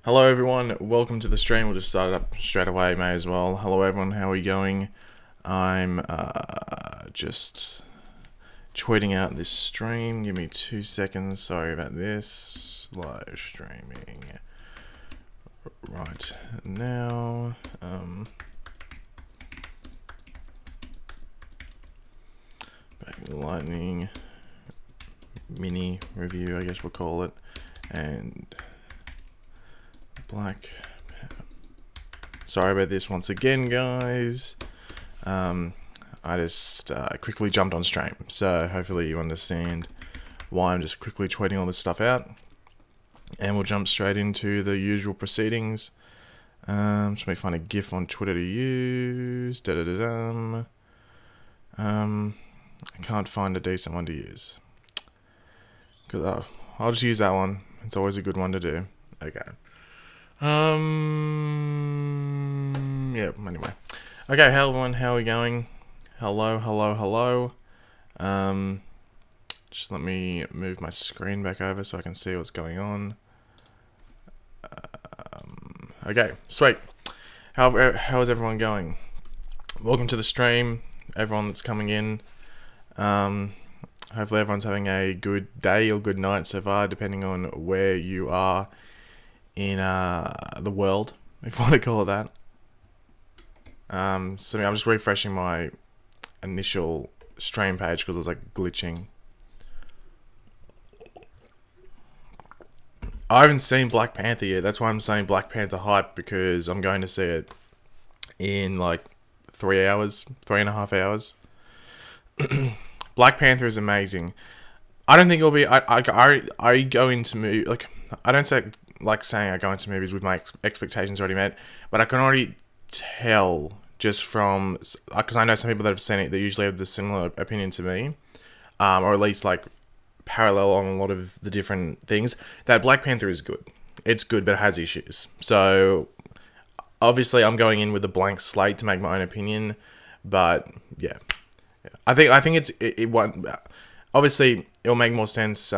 Hello everyone, welcome to the stream. We'll just start it up straight away, may as well. Hello everyone, how are we going? I'm just tweeting out this stream. Give me 2 seconds, sorry about this. Live streaming right now. Lightning mini review, I guess we'll call it. And Black. Sorry about this once again, guys. I just quickly jumped on stream, so hopefully you understand why I'm just quickly tweeting all this stuff out. And we'll jump straight into the usual proceedings. Just may find a GIF on Twitter to use. I can't find a decent one to use. Cause I'll just use that one. It's always a good one to do. Okay. Yeah, anyway. Okay, hello everyone, how are we going? Hello. Just let me move my screen back over so I can see what's going on. Okay, sweet. How is everyone going? Welcome to the stream, everyone that's coming in. Hopefully everyone's having a good day or good night so far, depending on where you are in the world, if you want to call it that. So I'm just refreshing my initial stream page because it was like glitching. I haven't seen Black Panther yet. That's why I'm saying Black Panther hype, because I'm going to see it in like 3 hours, 3.5 hours. Black Panther is amazing. I don't think it'll be. I go into movie like I don't say like saying I go into movies with my expectations already met, but I can already tell just from, because I know some people that have seen it, they usually have the similar opinion to me, or at least like parallel on a lot of the different things, that Black Panther is good. It's good, but it has issues. So obviously I'm going in with a blank slate to make my own opinion, but yeah. I think it won't. Obviously, it'll make more sense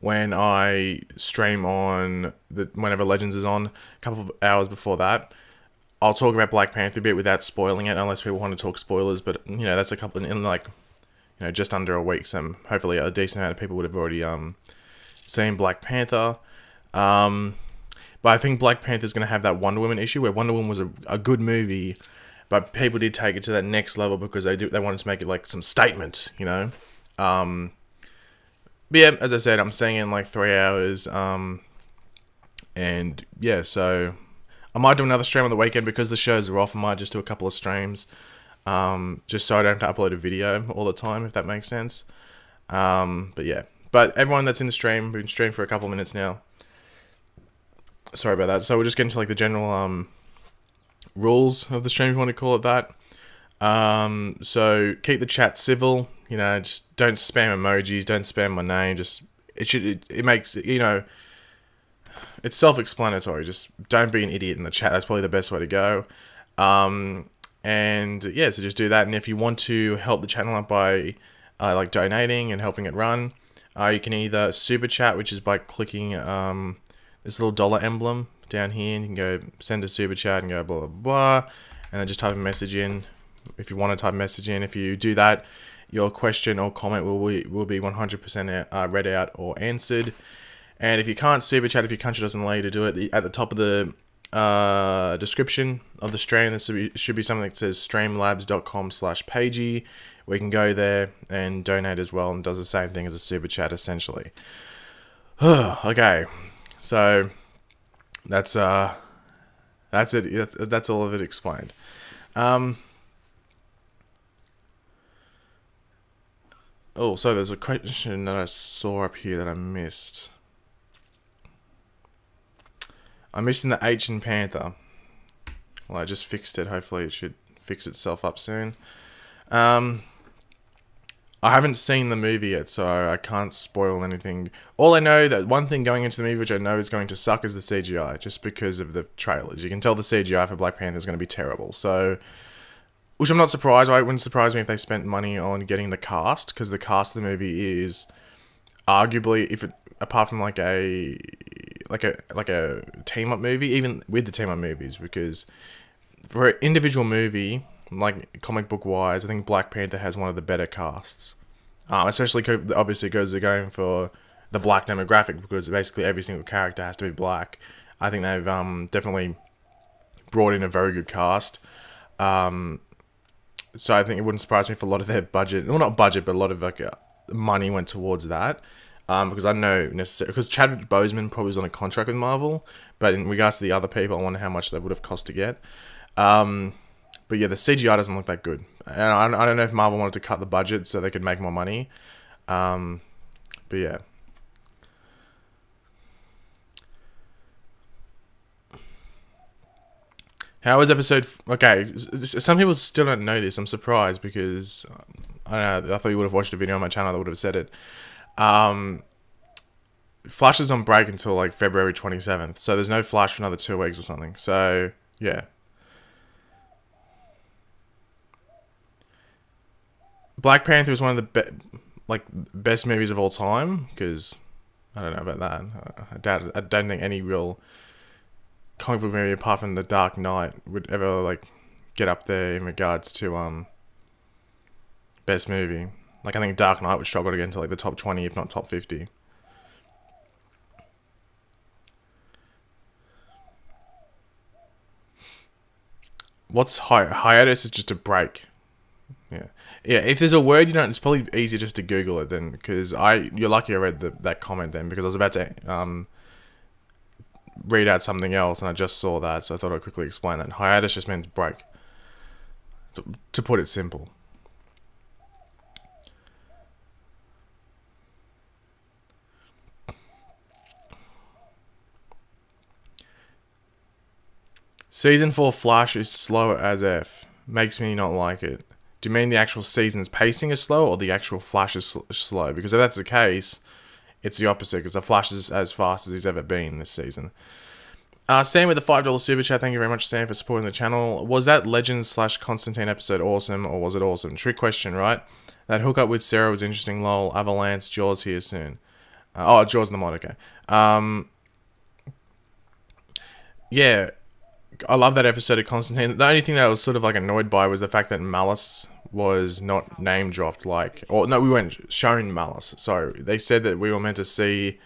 when I stream on whenever Legends is on, a couple of hours before that. I'll talk about Black Panther a bit without spoiling it, unless people want to talk spoilers. But you know, that's a couple in like, you know, just under a week. So hopefully a decent amount of people would have already seen Black Panther. But I think Black Panther is going to have that Wonder Woman issue, where Wonder Woman was a good movie, but people did take it to that next level because they wanted to make it like some statement, you know. But yeah, as I said, I'm seeing it in like 3 hours. And yeah, so I might do another stream on the weekend because the shows are off. I might just do a couple of streams, just so I don't have to upload a video all the time, if that makes sense. But yeah, but everyone that's in the stream, we've been streaming for a couple of minutes now. Sorry about that. So we'll just get into like the general rules of the stream, if you want to call it that. So keep the chat civil, you know, just don't spam emojis, don't spam my name, just it makes, you know, it's self-explanatory. Just don't be an idiot in the chat. That's probably the best way to go. And yeah, so just do that. And if you want to help the channel out by like donating and helping it run, you can either super chat, which is by clicking this little dollar emblem down here, and you can go send a super chat and go blah blah blah, and then just type a message in if you want to type a message in. If you do that, your question or comment will be 100% read out or answered. And if you can't super chat, if your country doesn't allow you to do it, at the top of the description of the stream, there should be something that says streamlabs.com/pagey, where you can go there and donate as well, and does the same thing as a super chat essentially. Okay, so that's it. That's all of it explained. Oh, so there's a question that I saw up here that I missed. I'm missing the H in Panther. Well, I just fixed it. Hopefully it should fix itself up soon. I haven't seen the movie yet, so I can't spoil anything. All I know, that one thing going into the movie which I know is going to suck, is the CGI, just because of the trailers. You can tell the CGI for Black Panther is going to be terrible. So, which I'm not surprised by. It wouldn't surprise me if they spent money on getting the cast, because the cast of the movie is arguably, apart from like a a team up movie, even with the team up movies, because for an individual movie, like comic book wise, I think Black Panther has one of the better casts. Especially obviously because they're going for the black demographic, because basically every single character has to be black. I think they've definitely brought in a very good cast. So I think it wouldn't surprise me if a lot of their budget, well, not budget, but a lot of like money went towards that. Because I know because Chadwick Boseman probably was on a contract with Marvel, but in regards to the other people, I wonder how much they would have cost to get. But yeah, the CGI doesn't look that good, and I don't know if Marvel wanted to cut the budget so they could make more money. But yeah. How was episode... Okay, some people still don't know this. I'm surprised because... I don't know, I thought you would have watched a video on my channel that would have said it. Flash is on break until like February 27th. So there's no Flash for another 2 weeks or something. So, yeah. Black Panther is one of the best movies of all time. Because... I don't know about that. I don't think any real... comic book movie apart from The Dark Knight would ever like get up there in regards to best movie. Like I think Dark Knight would struggle to get into like the top 20 if not top 50. What's hiatus is just a break. Yeah. If there's a word you don't, it's probably easier just to Google it then, because you're lucky I read that comment then, because I was about to read out something else and I just saw that, so I thought I'd quickly explain that. Hiatus just means break, to put it simple. Season 4 Flash is slow as F. Makes me not like it. Do you mean the actual season's pacing is slow or the actual Flash is slow? Because if that's the case, it's the opposite, because the Flash is as fast as he's ever been this season. Sam with the $5 super chat. Thank you very much, Sam, for supporting the channel. Was that Legends/Constantine episode awesome, or was it awesome? Trick question, right? That hookup with Sarah was interesting, lol. Avalanche, Jaws here soon. Jaws in the mod, okay. Yeah, I love that episode of Constantine. The only thing that I was sort of like annoyed by was the fact that Malice was not name dropped, we weren't shown Malice. So they said that we were meant to see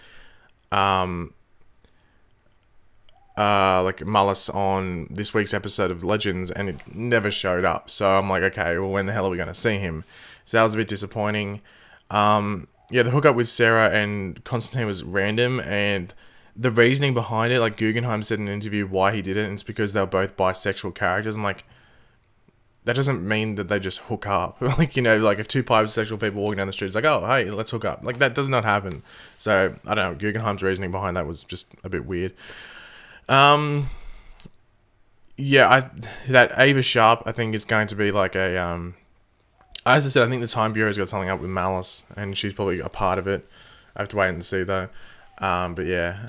like Malice on this week's episode of Legends, and it never showed up. So I'm like, okay, well, when the hell are we going to see him? So that was a bit disappointing. Yeah, the hookup with Sarah and Constantine was random, and the reasoning behind it, like Guggenheim said in an interview why he did it, and it's because they were both bisexual characters. I'm like, that doesn't mean that they just hook up. Like, like if two bisexual people walking down the street, it's like, oh, hey, let's hook up. Like, that does not happen. So, I don't know, Guggenheim's reasoning behind that was just a bit weird. Yeah, that Ava Sharp, I think, is going to be like a, as I said, I think the Time Bureau's got something up with Malice, and she's probably a part of it. I have to wait and see, though. But yeah,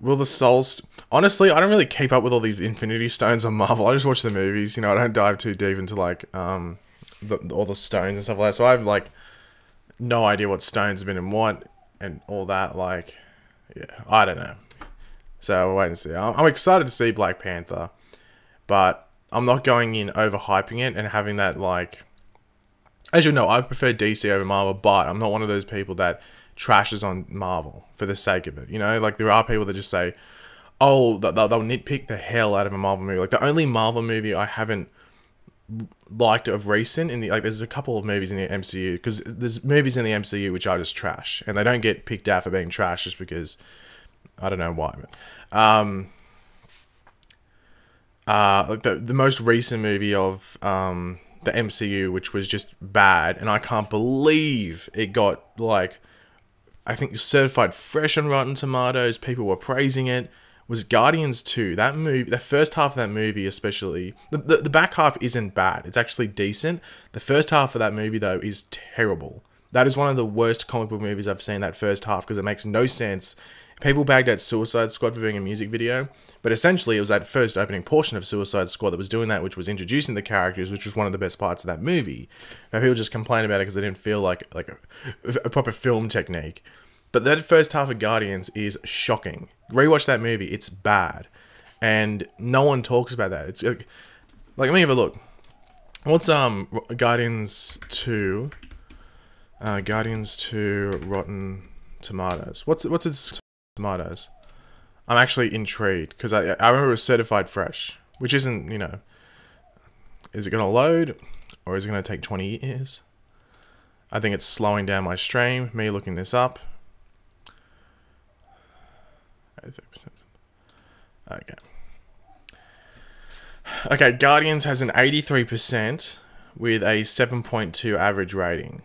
will the Souls... Honestly, I don't really keep up with all these Infinity Stones on Marvel. I just watch the movies, I don't dive too deep into, like, all the stones and stuff like that. So I have, like, no idea what stones have been in what, and all that, like, yeah, I don't know. So we'll wait and see. I'm excited to see Black Panther, but I'm not going in overhyping it and having that, like... As you know, I prefer DC over Marvel, but I'm not one of those people that trashes on Marvel for the sake of it. Like, there are people that just say, oh, they'll nitpick the hell out of a Marvel movie. Like, the only Marvel movie I haven't liked of recent, there's a couple of movies in the MCU, because there's movies in the MCU which are just trash, and they don't get picked out for being trash just because... I don't know why, but like the most recent movie of the MCU, which was just bad, and I can't believe it got, like, I think certified fresh on Rotten Tomatoes. People were praising it. Was Guardians 2. That movie, the first half of that movie especially, the back half isn't bad. It's actually decent. The first half of that movie, though, is terrible. That is one of the worst comic book movies I've seen, that first half, because it makes no sense. People bagged out Suicide Squad for being a music video, but essentially it was that first opening portion of Suicide Squad that was doing that, which was introducing the characters, which was one of the best parts of that movie. And people just complained about it because they didn't feel like a proper film technique. But that first half of Guardians is shocking. Rewatch that movie, it's bad. And no one talks about that. It's like let me have a look. What's Guardians 2? Guardians 2 Rotten Tomatoes. What's its tomatoes? I'm actually intrigued because I remember it was certified fresh, which isn't, you know, is it going to load or is it going to take 20 years? I think it's slowing down my stream, me looking this up. Okay. Okay, Guardians has an 83% with a 7.2 average rating.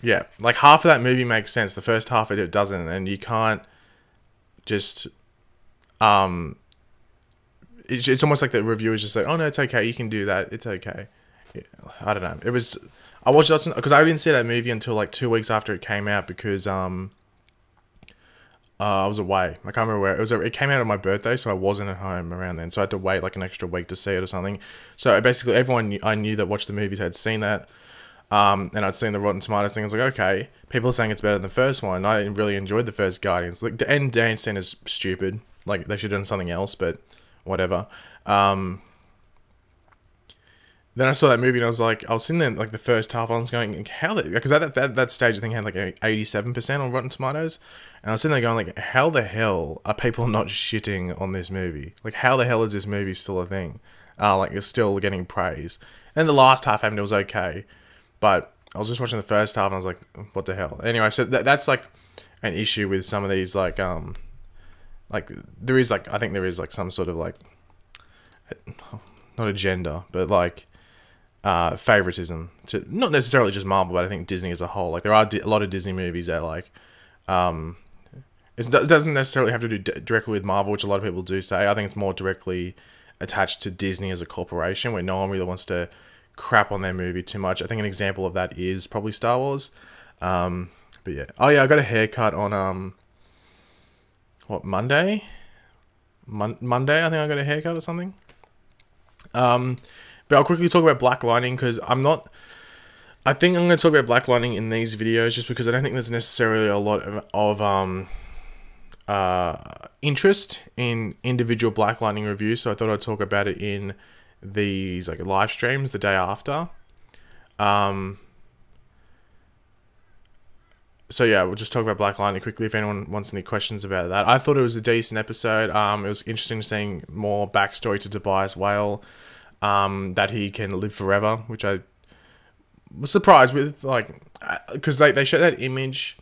Yeah, like half of that movie makes sense. The first half of it doesn't, and you can't just it's almost like the reviewers just say, "Oh no, it's okay. You can do that. It's okay." Yeah, I don't know. I watched it because I didn't see that movie until like 2 weeks after it came out because I was away. I can't remember where it was. It came out on my birthday, so I wasn't at home around then. So I had to wait like an extra week to see it or something. So basically, everyone I knew that watched the movies had seen that. And I'd seen the Rotten Tomatoes thing. I was like, okay, people are saying it's better than the first one. I really enjoyed the first Guardians. Like the end dance scene is stupid. Like they should have done something else, but whatever. Then I saw that movie and I was sitting there like the first half. I was going, how? Because at that stage, I think I had like 87% on Rotten Tomatoes, and I was sitting there going like, how the hell are people not shitting on this movie? Like, how the hell is this movie still a thing? Like it's still getting praise. And the last half happened, it was okay. But I was just watching the first half and I was like, what the hell? Anyway, so that's like an issue with some of these like there is like, I think there is like some sort of like, not agenda, but like favoritism to not necessarily just Marvel, but I think Disney as a whole. Like there are a lot of Disney movies that like, it doesn't necessarily have to do directly with Marvel, which a lot of people do say. I think it's more directly attached to Disney as a corporation where no one really wants to crap on their movie too much. I think an example of that is probably Star Wars. But yeah. Oh yeah, I got a haircut on what, Monday? Monday, I think I got a haircut or something. But I'll quickly talk about Black Lightning because I think I'm going to talk about Black Lightning in these videos just because I don't think there's necessarily a lot of interest in individual Black Lightning reviews, so I thought I'd talk about it in these like live streams the day after. So yeah, we'll just talk about Black Lightning quickly if anyone wants any questions about that. I thought it was a decent episode. It was interesting seeing more backstory to Tobias Whale, that he can live forever, which I was surprised with, like, because they showed that image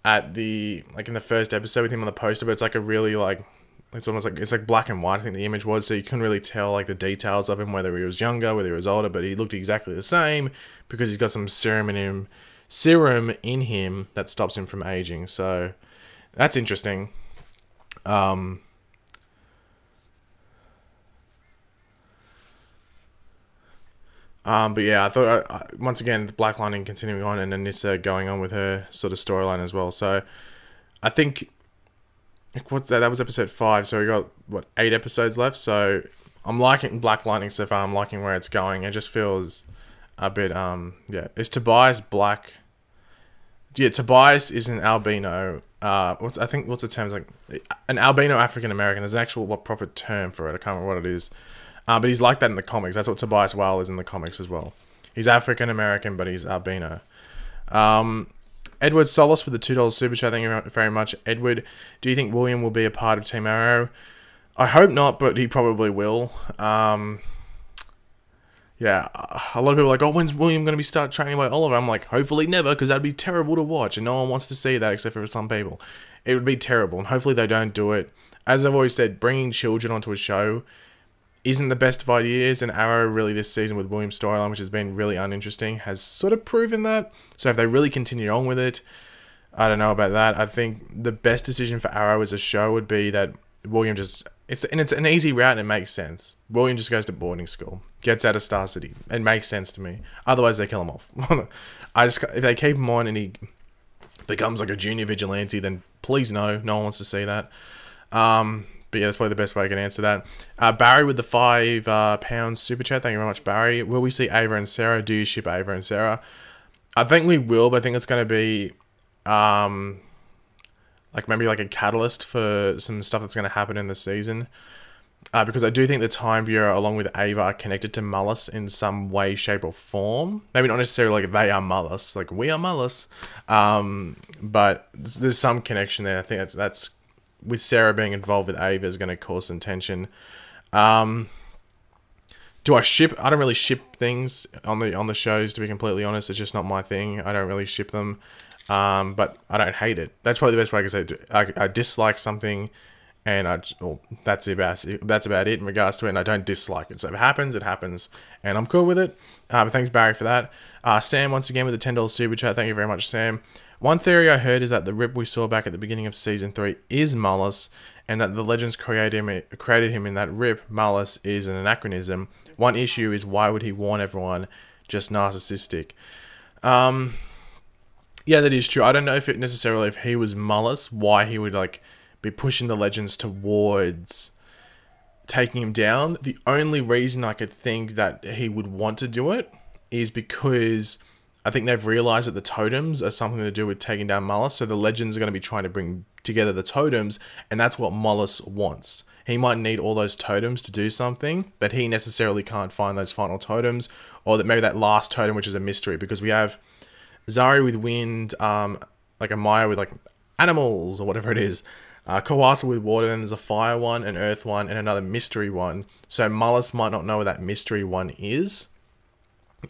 at the, like in the first episode with him on the poster, but it's like a really like, it's almost like, it's like black and white, I think the image was, so you couldn't really tell like the details of him, whether he was younger, whether he was older, but he looked exactly the same because he's got some serum in him that stops him from aging. So that's interesting. But yeah, I thought once again the Black Lightning continuing on and Anissa going on with her sort of storyline as well. So I think, what's that? That was episode 5. So we got what, 8 episodes left. So I'm liking Black Lightning so far. I'm liking where it's going. It just feels a bit yeah. Is Tobias black? Yeah, Tobias is an albino. What's the term? It's like an albino African American. There's an actual proper term for it. I can't remember what it is. But he's like that in the comics. That's what Tobias Whale is in the comics as well. He's African American, but he's albino. Edward Solis with the $2 super chat. Thank you very much, Edward. Do you think William will be a part of Team Arrow? I hope not, but he probably will. Yeah, a lot of people are like, oh, when's William going to start training by Oliver? I'm like, hopefully never, because that'd be terrible to watch, and no one wants to see that except for some people. It would be terrible, and hopefully they don't do it. As I've always said, bringing children onto a show isn't the best of ideas, and Arrow really this season with William's storyline, which has been really uninteresting, has sort of proven that. So if they really continue on with it, I don't know about that. I think the best decision for Arrow as a show would be that William just, it's an easy route and it makes sense. William just goes to boarding school. gets out of Star City. It makes sense to me. Otherwise, they kill him off. If they keep him on and he becomes like a junior vigilante, then please no. No one wants to see that. But yeah, that's probably the best way I can answer that. Barry with the £5 super chat. Thank you very much, Barry. Will we see Ava and Sarah? Do you ship Ava and Sarah? I think we will, but I think it's going to be like maybe like a catalyst for some stuff that's going to happen in the season. Because I do think the Time Bureau, along with Ava, are connected to Mullis in some way, shape, or form. Maybe not necessarily like they are Mullis, like we are Mullis. But there's some connection there. I think that's with Sarah being involved with Ava is going to cause some tension. Do I ship? I don't really ship things on the shows, to be completely honest. It's just not my thing. I don't really ship them. But I don't hate it. That's probably the best way I can say it. I dislike something, and that's about it in regards to it, and I don't dislike it. So if it happens, it happens, and I'm cool with it. But thanks, Barry, for that. Sam, once again, with a $10 super chat. Thank you very much, Sam. One theory I heard is that the Rip we saw back at the beginning of Season 3 is Mullis, and that the Legends created him in that Rip. Mullis is an anachronism. One issue is, why would he warn everyone? Just narcissistic. Yeah, that is true. I don't know if he was Mullis, why he would like be pushing the Legends towards taking him down. The only reason I could think that he would want to do it is because I think they've realized that the totems are something to do with taking down Mullis, so the Legends are going to be trying to bring together the totems, and that's what Mullis wants. He might need all those totems to do something, but he necessarily can't find those final totems, or that maybe that last totem, which is a mystery, because we have Zari with wind, like a Maya with like animals or whatever it is, Kawasa with water, and there's a fire one, an earth one, and another mystery one. So Mullis might not know what that mystery one is.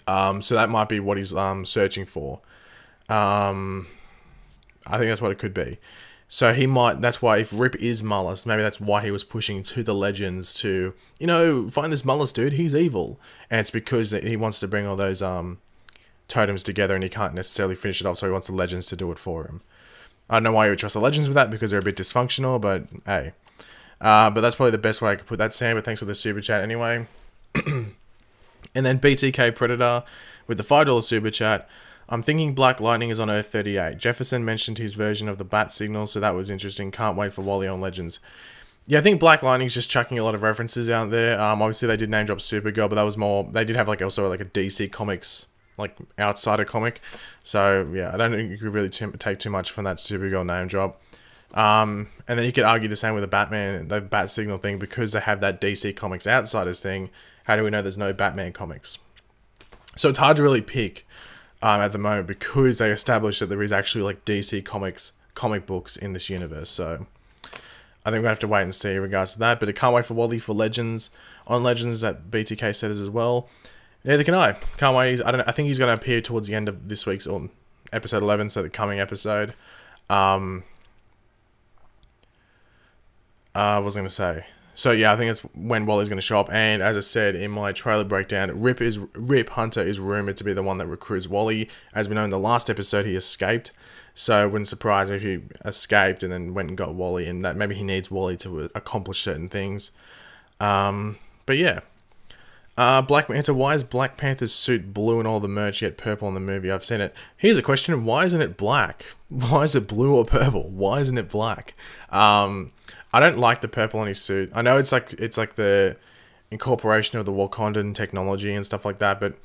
So that might be what he's searching for. I think that's what it could be. So he might, that's why if Rip is Mullis, maybe that's why he was pushing to the Legends to, you know, find this Mullis dude, he's evil. And it's because he wants to bring all those totems together, and he can't necessarily finish it off, so he wants the Legends to do it for him. I don't know why you would trust the Legends with that, because they're a bit dysfunctional, but hey. But that's probably the best way I could put that, Sam, but thanks for the super chat anyway. And then BTK Predator with the $5 super chat. I'm thinking Black Lightning is on Earth 38. Jefferson mentioned his version of the bat signal, so that was interesting. Can't wait for Wally on Legends. Yeah, I think Black Lightning's just chucking a lot of references out there. Obviously, they did name drop Supergirl, but that was more... They did have like also like a DC Comics, like outsider comic. So yeah, I don't think you could really take too much from that Supergirl name drop. And then you could argue the same with the Batman, the bat signal thing, because they have that DC Comics outsiders thing. How do we know there's no Batman comics? So it's hard to really pick at the moment, because they established that there is actually like DC Comics comic books in this universe. So I think we're going to have to wait and see in regards to that. But I can't wait for Wally for Legends. On Legends, that BTK said as well. Neither can I. Can't wait. I think he's going to appear towards the end of this week's, or episode 11, so the coming episode. What was I going to say? So yeah, I think it's when Wally's going to show up. And as I said in my trailer breakdown, Rip Hunter is rumored to be the one that recruits Wally. As we know in the last episode, he escaped. So it wouldn't surprise me if he escaped and then went and got Wally, and that maybe he needs Wally to accomplish certain things. But yeah. Black Panther, why is Black Panther's suit blue in all the merch yet purple in the movie? I've seen it. Here's a question, why isn't it black? Why is it blue or purple? Why isn't it black? I don't like the purple on his suit. I know it's like the incorporation of the Wakandan technology and stuff like that, but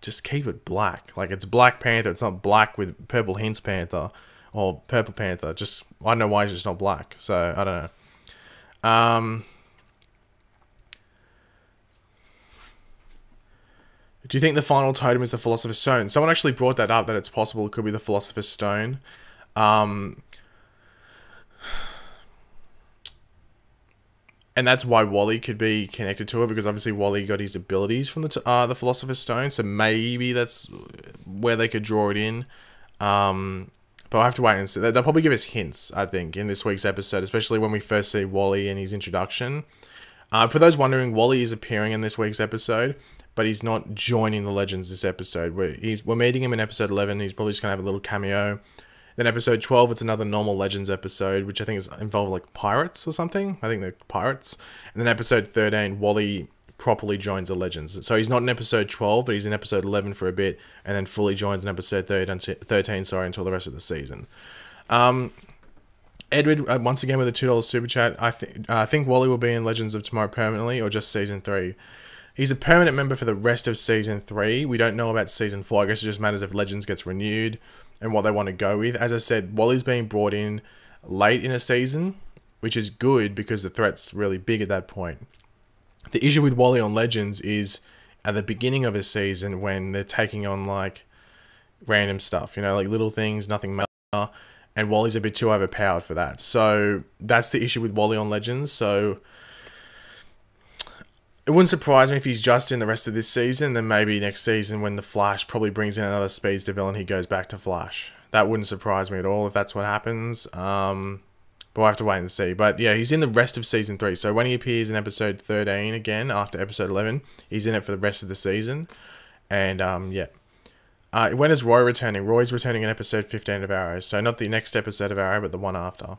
just keep it black. Like, it's Black Panther, it's not black with purple hints Panther or purple Panther. Just, I don't know why it's just not black. So I don't know. Do you think the final totem is the Philosopher's Stone? Someone actually brought that up, that it's possible it could be the Philosopher's Stone. And that's why Wally could be connected to it, because obviously Wally got his abilities from the Philosopher's Stone, so maybe that's where they could draw it in. But I'll have to wait and see. They'll probably give us hints, I think, in this week's episode, especially when we first see Wally and his introduction. For those wondering, Wally is appearing in this week's episode, but he's not joining the Legends this episode. We're meeting him in episode 11. He's probably just going to have a little cameo. Then episode 12, it's another normal Legends episode, which I think is involved like pirates or something. I think they're pirates. And then episode 13, Wally properly joins the Legends. So he's not in episode 12, but he's in episode 11 for a bit, and then fully joins in episode 13, until the rest of the season. Edward, once again with a $2 super chat. I think Wally will be in Legends of Tomorrow permanently, or just season 3. He's a permanent member for the rest of season 3. We don't know about season 4. I guess it just matters if Legends gets renewed and what they want to go with. As I said, Wally's being brought in late in a season, which is good because the threat's really big at that point. The issue with Wally on Legends is at the beginning of a season when they're taking on like random stuff, like little things, nothing major. And Wally's a bit too overpowered for that. So that's the issue with Wally on Legends. So it wouldn't surprise me if he's just in the rest of this season. Then maybe next season when the Flash probably brings in another speedster villain, he goes back to Flash. That wouldn't surprise me at all if that's what happens. But we'll have to wait and see. But yeah, he's in the rest of season 3. So when he appears in episode 13 again, after episode 11, he's in it for the rest of the season. And yeah. When is Roy returning? Roy's returning in episode 15 of Arrow. So not the next episode of Arrow, but the one after.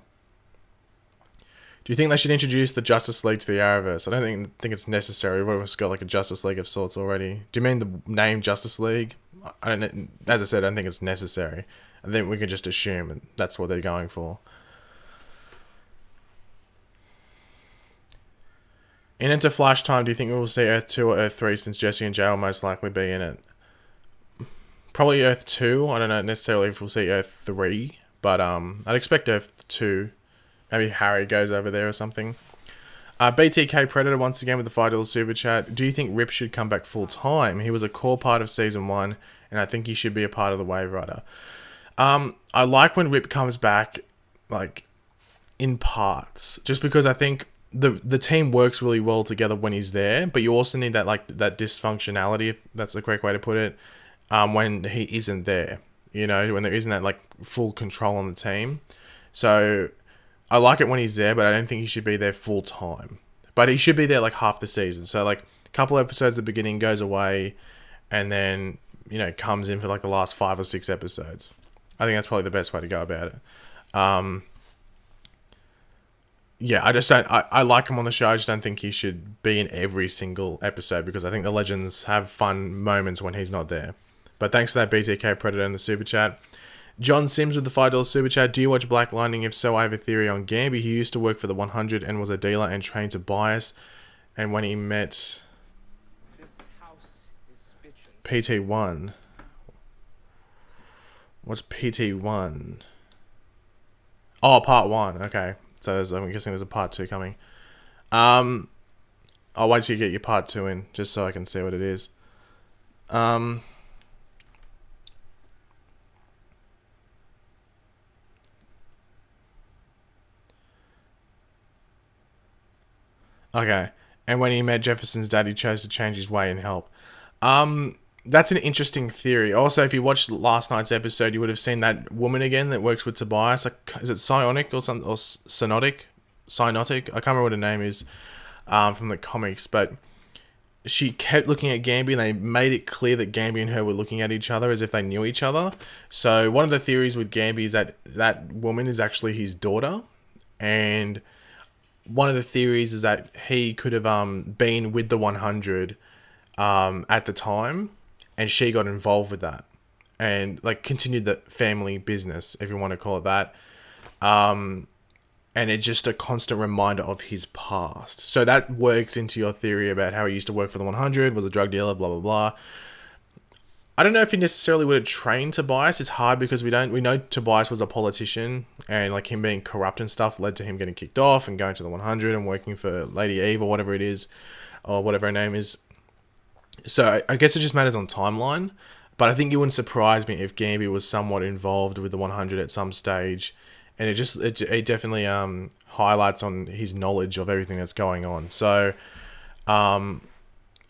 Do you think they should introduce the Justice League to the Arrowverse? I don't think it's necessary. We've almost got like a Justice League of sorts already. Do you mean the name Justice League? I don't. As I said, I don't think it's necessary. I think we can just assume that's what they're going for. In Into Flash time, do you think we will see Earth 2 or Earth 3 since Jesse and Jay will most likely be in it? Probably Earth 2. I don't know necessarily if we'll see Earth 3, but I'd expect Earth 2. Maybe Harry goes over there or something. BTK Predator once again with the $5 super chat. Do you think Rip should come back full time? He was a core part of season 1, and I think he should be a part of the Wave Rider. I like when Rip comes back, like in parts, just because I think the team works really well together when he's there. But you also need that that dysfunctionality, if that's the correct way to put it. When he isn't there, when there isn't that like full control on the team. So I like it when he's there, but I don't think he should be there full time. But he should be there like half the season. So like a couple episodes at the beginning, goes away, and then comes in for like the last 5 or 6 episodes. I think that's probably the best way to go about it. Yeah, I just don't. I like him on the show. I just don't think he should be in every single episode because I think the Legends have fun moments when he's not there. But thanks for that BTK Predator in the super chat. John Sims with the $5 super chat. Do you watch Black Lightning? If so, I have a theory on Gamby. He used to work for the 100 and was a dealer and trained to bias. And when he met PT1. What's PT1? Oh, part 1. Okay. So I'm guessing there's a part 2 coming. I'll wait till you get your part 2 in, just so I can see what it is. Okay. And when he met Jefferson's dad, he chose to change his way and help. That's an interesting theory. Also, if you watched last night's episode, you would have seen that woman again that works with Tobias. Like, is it Psionic or something? Or Cynotic? I can't remember what her name is from the comics. But she kept looking at Gamby, and they made it clear that Gamby and her were looking at each other as if they knew each other. So one of the theories with Gamby is that that woman is actually his daughter. And one of the theories is that he could have been with the 100 at the time. And she got involved with that and like continued the family business, if you want to call it that. And it's just a constant reminder of his past. So that works into your theory about how he used to work for the 100, was a drug dealer, blah, blah, blah. I don't know if he necessarily would have trained Tobias. It's hard because we know Tobias was a politician and like him being corrupt and stuff led to him getting kicked off and going to the 100 and working for Lady Eve or whatever it is, or whatever her name is. So I guess it just matters on timeline, but I think it wouldn't surprise me if Gamby was somewhat involved with the 100 at some stage, and it definitely highlights on his knowledge of everything that's going on. So I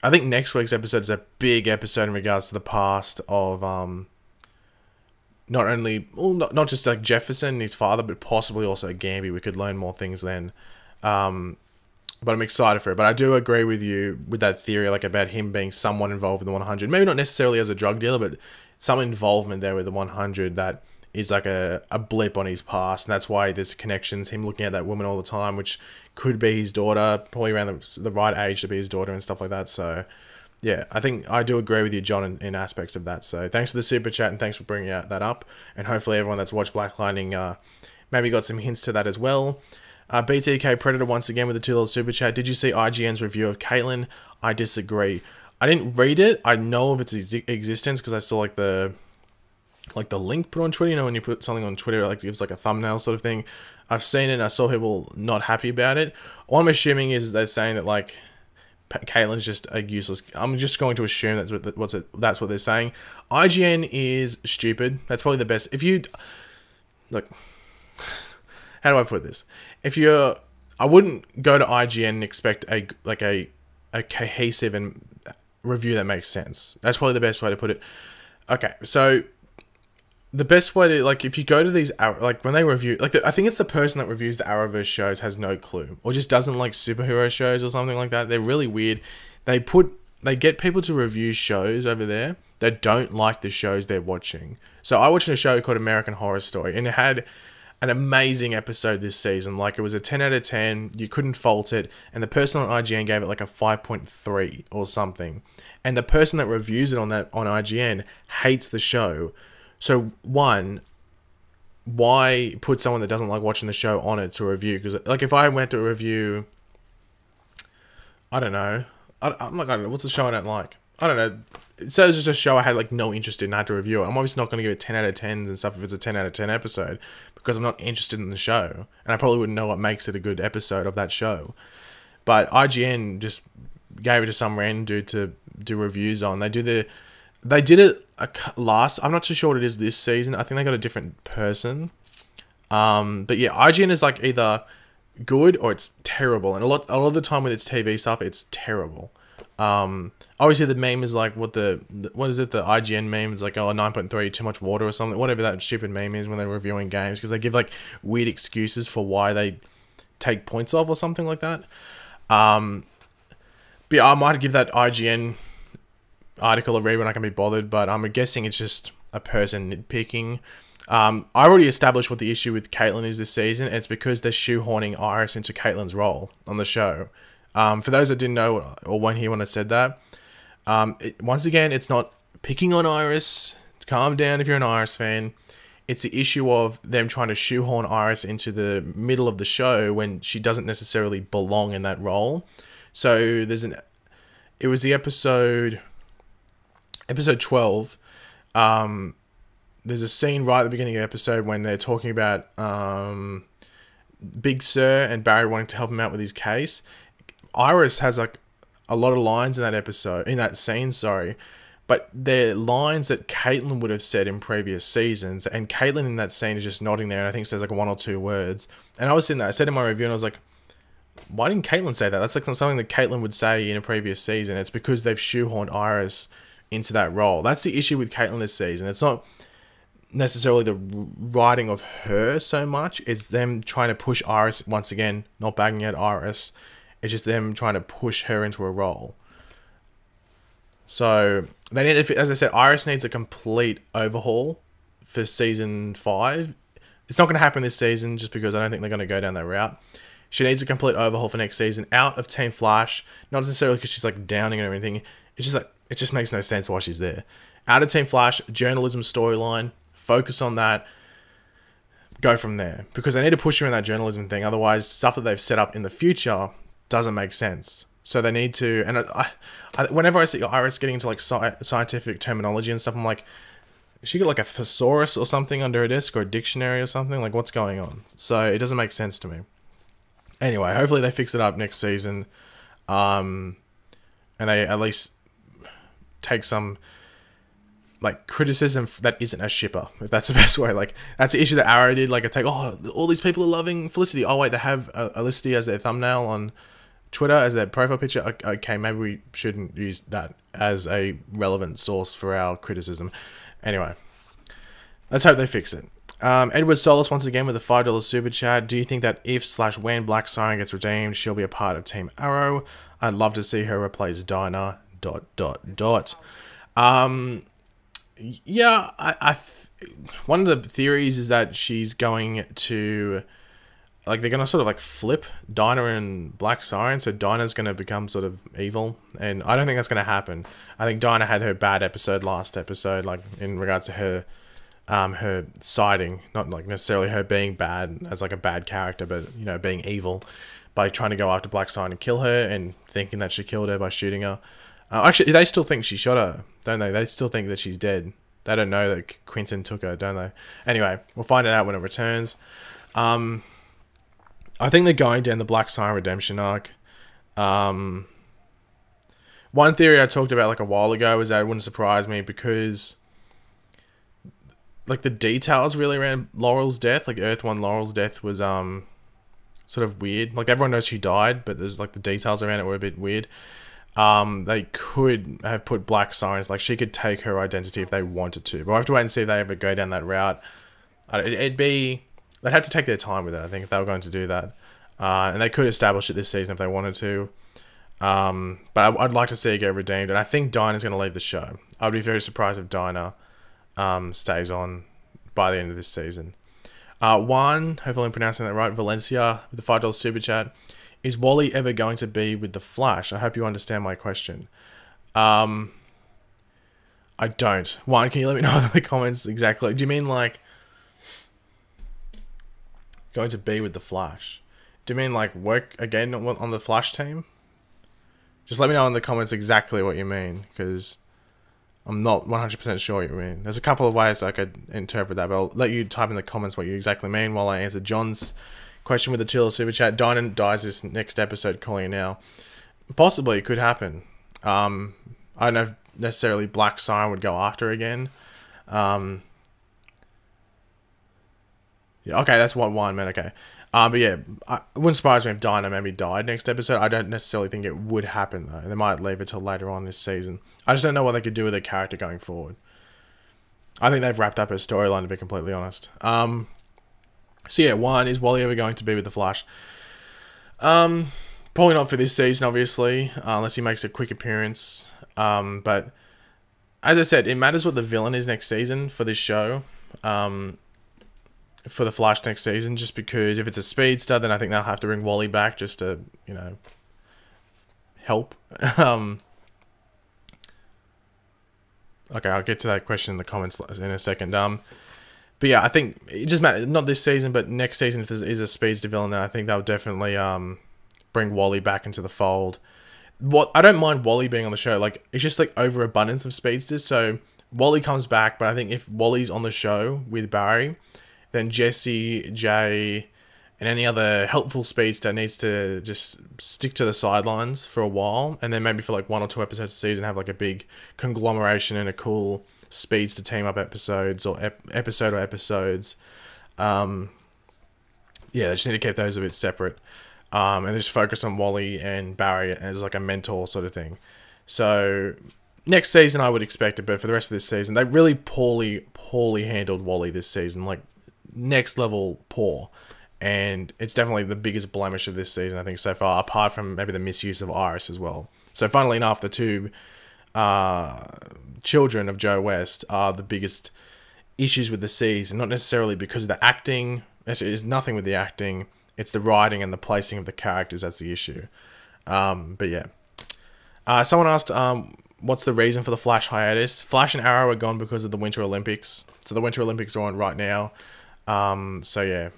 think next week's episode is a big episode in regards to the past of not just like Jefferson and his father, but possibly also Gamby. We could learn more things then. But I'm excited for it. But I do agree with you with that theory, like about him being somewhat involved in the 100. Maybe not necessarily as a drug dealer, but some involvement there with the 100 that is like a blip on his past, and that's why there's connections, him looking at that woman all the time, which could be his daughter, probably around the right age to be his daughter and stuff like that. So yeah, I think I do agree with you, John, in aspects of that. So thanks for the super chat, and thanks for bringing that up, and hopefully everyone that's watched Black Lightning maybe got some hints to that as well. BTK Predator once again with the $2 super chat. Did you see IGN's review of Caitlyn? I disagree. I didn't read it. I know of its existence because I saw like the link put on Twitter. You know, when you put something on Twitter, like it gives like a thumbnail sort of thing. I've seen it and I saw people not happy about it. What I'm assuming is they're saying that like Caitlyn's just a useless. I'm just going to assume that's what they're saying. IGN is stupid. That's probably the best. If you look, how do I put this? I wouldn't go to IGN and expect a cohesive and review that makes sense. That's probably the best way to put it. Okay, so the best way to, like, if you go to these, like, when they review, like, I think it's the person that reviews the Arrowverse shows has no clue, or just doesn't like superhero shows or something like that. They're really weird. They get people to review shows over there that don't like the shows they're watching. So I watched a show called American Horror Story, and it had an amazing episode this season. Like, it was a 10 out of 10. You couldn't fault it. And the person on IGN gave it like a 5.3 or something. And the person that reviews it on IGN hates the show. So one, why put someone that doesn't like watching the show on it to review? Because like if I went to review, I don't know. I don't know. What's the show I don't like? I don't know. So it's just a show I had like no interest in. I had to review it. I'm obviously not going to give it 10 out of 10s and stuff if it's a 10 out of 10 episode, because I'm not interested in the show, and I probably wouldn't know what makes it a good episode of that show. But IGN just gave it to some random dude to do reviews on. They did it last. I'm not too sure what it is this season. I think they got a different person. But yeah, IGN is like either good or it's terrible, and a lot of the time with its TV stuff, it's terrible. Obviously the meme is like what is it? The IGN meme is like, oh, 9.3, too much water or something. Whatever that stupid meme is when they're reviewing games, because they give like weird excuses for why they take points off or something like that. But yeah, I might give that IGN article a read when I can be bothered, but I'm guessing it's just a person nitpicking. I already established what the issue with Caitlyn is this season. It's because they're shoehorning Iris into Caitlyn's role on the show. For those that didn't know or weren't here when I said that, once again, it's not picking on Iris. Calm down if you're an Iris fan. It's the issue of them trying to shoehorn Iris into the middle of the show when she doesn't necessarily belong in that role. So it was the episode 12. There's a scene right at the beginning of the episode when they're talking about Big Sir and Barry wanting to help him out with his case. Iris has like a lot of lines in that scene, but they're lines that Caitlyn would have said in previous seasons, and Caitlyn in that scene is just nodding there, and I think says like one or two words. And I was sitting there, I said in my review, and I was like, why didn't Caitlyn say that? That's like something that Caitlyn would say in a previous season. It's because they've shoehorned Iris into that role. That's the issue with Caitlyn this season. It's not necessarily the writing of her so much. It's them trying to push Iris, once again, not bagging at Iris. It's just them trying to push her into a role. So, they need, as I said, Iris needs a complete overhaul for season 5. It's not going to happen this season just because I don't think they're going to go down that route. She needs a complete overhaul for next season, out of Team Flash. Not necessarily because she's like downing and everything. It's just like, it just makes no sense why she's there. Out of Team Flash, journalism storyline, focus on that. Go from there. Because they need to push her in that journalism thing. Otherwise, stuff that they've set up in the future doesn't make sense. So they need to, and whenever I see Iris getting into like scientific terminology and stuff, I'm like, she got like a thesaurus or something under her desk, or a dictionary or something? Like, what's going on? So it doesn't make sense to me. Anyway, hopefully they fix it up next season. And they at least take some like criticism that isn't a shipper, if that's the best way. Like, that's the issue that Arrow did. Like, I take, oh, all these people are loving Felicity. Oh wait, they have Felicity as their thumbnail on Twitter, as their profile picture. Okay, maybe we shouldn't use that as a relevant source for our criticism. Anyway, let's hope they fix it. Edward Solis once again with a $5 super chat. Do you think that if/when Black Siren gets redeemed, she'll be a part of Team Arrow? I'd love to see her replace Dinah. Yeah, one of the theories is that she's going to, like, they're going to sort of like flip Dinah and Black Siren, so Dinah's going to become sort of evil, and I don't think that's going to happen. I think Dinah had her bad episode last episode, like, in regards to her sighting, not like necessarily her being bad as like a bad character, but, you know, being evil by trying to go after Black Siren and kill her, and thinking that she killed her by shooting her. Actually, they still think she shot her, don't they? They still think that she's dead. They don't know that Quentin took her, don't they? Anyway, we'll find it out when it returns. I think they're going down the Black Siren redemption arc. One theory I talked about like a while ago was that it wouldn't surprise me because, like, the details really around Laurel's death, like Earth 1 Laurel's death was sort of weird. Like, everyone knows she died, but there's like the details around it were a bit weird. They could have put Black Sirens, like, she could take her identity if they wanted to, but we'll have to wait and see if they ever go down that route. They'd have to take their time with it, I think, if they were going to do that. And they could establish it this season if they wanted to. But I'd like to see her get redeemed, and I think Dinah's going to leave the show. I'd be very surprised if Dinah stays on by the end of this season. Juan, hopefully I'm pronouncing that right, Valencia, with the $5 super chat. Is Wally ever going to be with the Flash? I hope you understand my question. I don't. Juan, can you let me know in the comments exactly? Do you mean like going to be with the Flash? Do you mean like work again on the Flash team? Just let me know in the comments exactly what you mean, because I'm not 100% sure what you mean. There's a couple of ways I could interpret that, but I'll let you type in the comments what you exactly mean while I answer John's question with the $2 super chat. Dinah dies this next episode, calling it now. Possibly, it could happen. I don't know if necessarily Black Siren would go after her again. Yeah, okay, that's what one meant, okay. But yeah, it wouldn't surprise me if Dinah maybe died next episode. I don't necessarily think it would happen, though. They might leave it till later on this season. I just don't know what they could do with her character going forward. I think they've wrapped up her storyline, to be completely honest. So yeah, one, is Wally ever going to be with the Flash? Probably not for this season, obviously, unless he makes a quick appearance. But as I said, it matters what the villain is next season for this show. For the Flash next season, just because if it's a speedster, then I think they'll have to bring Wally back just to, you know, help. Okay, I'll get to that question in the comments in a second. But yeah, I think it just matters, not this season, but next season, if there is a speedster villain, then I think they'll definitely bring Wally back into the fold. I don't mind Wally being on the show. Like, it's just like overabundance of speedsters, so Wally comes back, but I think if Wally's on the show with Barry, then Jesse, Jay, and any other helpful speedster needs to just stick to the sidelines for a while, and then maybe for like 1 or 2 episodes a season have like a big conglomeration and a cool speedster team up episodes or episodes. Yeah, they just need to keep those a bit separate, and just focus on Wally and Barry as like a mentor sort of thing. So next season I would expect it, but for the rest of this season, they really poorly handled Wally this season, like next level poor, and it's definitely the biggest blemish of this season, I think, so far, apart from maybe the misuse of Iris as well. So funnily enough, the two children of Joe West are the biggest issues with the season, not necessarily because of the acting. It's nothing with the acting, it's the writing and the placing of the characters that's the issue. But yeah, someone asked what's the reason for the Flash hiatus. Flash and Arrow are gone because of the Winter Olympics, so the Winter Olympics are on right now. So yeah,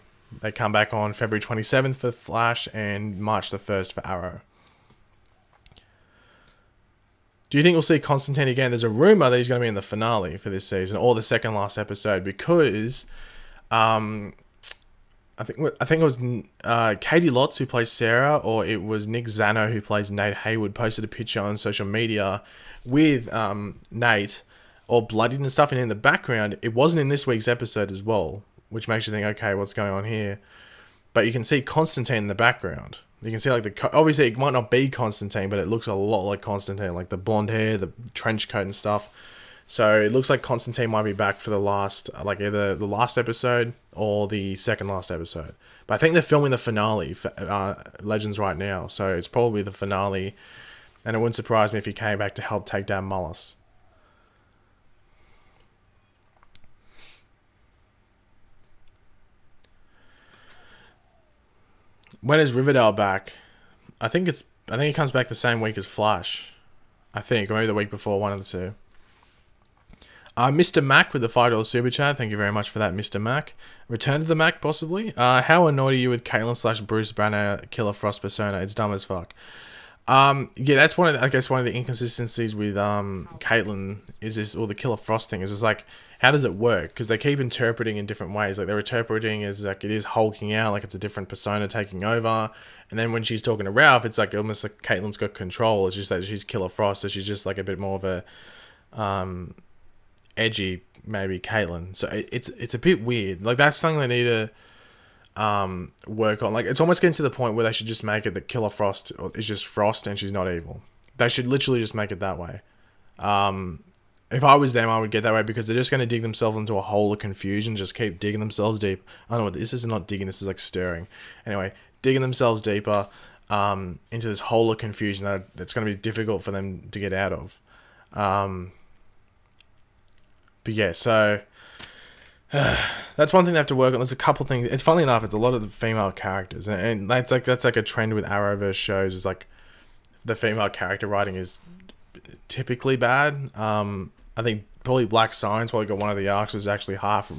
they come back on February 27th for Flash and March the 1st for Arrow. Do you think we'll see Constantine again? There's a rumor that he's going to be in the finale for this season, or the second last episode, because I think it was Katie Lotz who plays Sarah, or it was Nick Zano who plays Nate Haywood, posted a picture on social media with Nate all bloodied and stuff, and in the background, it wasn't in this week's episode as well, which makes you think, okay, what's going on here? But you can see Constantine in the background. You can see, like, obviously it might not be Constantine, but it looks a lot like Constantine, like the blonde hair, the trench coat and stuff. So it looks like Constantine might be back for the last, like, either the last episode or the second last episode. But I think they're filming the finale for Legends right now, so it's probably the finale, and it wouldn't surprise me if he came back to help take down Mullis. When is Riverdale back? I think it comes back the same week as Flash. I think, or maybe the week before, one of the two. Mr. Mac with the $5 super chat. Thank you very much for that, Mr. Mac. Return to the Mac, possibly. How annoyed are you with Caitlyn / Bruce Banner Killer Frost persona? It's dumb as fuck. Yeah, that's one of the inconsistencies with Caitlyn is this, or the Killer Frost thing is just like, how does it work? Because they keep interpreting in different ways. Like they're interpreting as like it is hulking out, like it's a different persona taking over. And then when she's talking to Ralph, it's like almost like Caitlyn's got control. It's just that she's Killer Frost, so she's just like a bit more of a edgy maybe Caitlyn. So it's a bit weird. Like that's something they need to work on. Like it's almost getting to the point where they should just make it that Killer Frost is just Frost and she's not evil. They should literally just make it that way. If I was them, I would get that way because they're just going to dig themselves into a hole of confusion. Just keep digging themselves deep. I don't know what this is. Not digging. This is like stirring. Anyway, digging themselves deeper into this hole of confusion that's going to be difficult for them to get out of. But yeah, so that's one thing they have to work on. There's a couple things. It's funny enough, it's a lot of the female characters, and that's like a trend with Arrowverse shows. Is like the female character writing is typically bad. I think probably Black Science probably got one of the arcs was actually half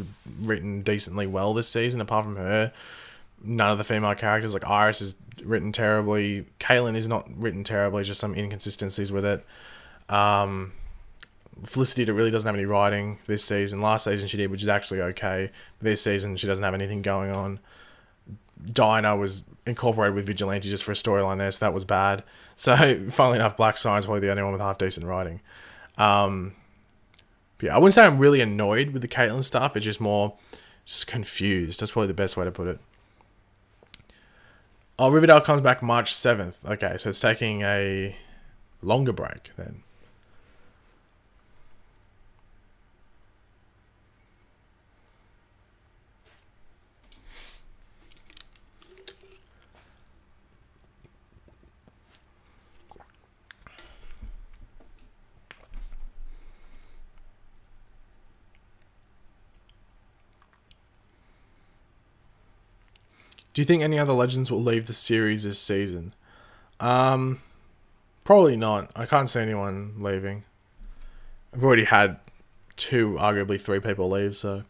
written decently well this season. Apart from her, none of the female characters, like Iris, is written terribly. Caitlyn is not written terribly. Just some inconsistencies with it. Felicity really doesn't have any writing this season. Last season she did, which is actually okay. This season she doesn't have anything going on. Dinah was incorporated with Vigilante just for a storyline there, so that was bad. So, funnily enough, Black Science is probably the only one with half decent writing. But yeah, I wouldn't say I'm really annoyed with the Caitlyn stuff. It's just more confused. That's probably the best way to put it. Oh, Riverdale comes back March 7th. Okay, so it's taking a longer break then. Do you think any other legends will leave the series this season? Probably not. I can't see anyone leaving. I've already had 2, arguably 3 people leave, so.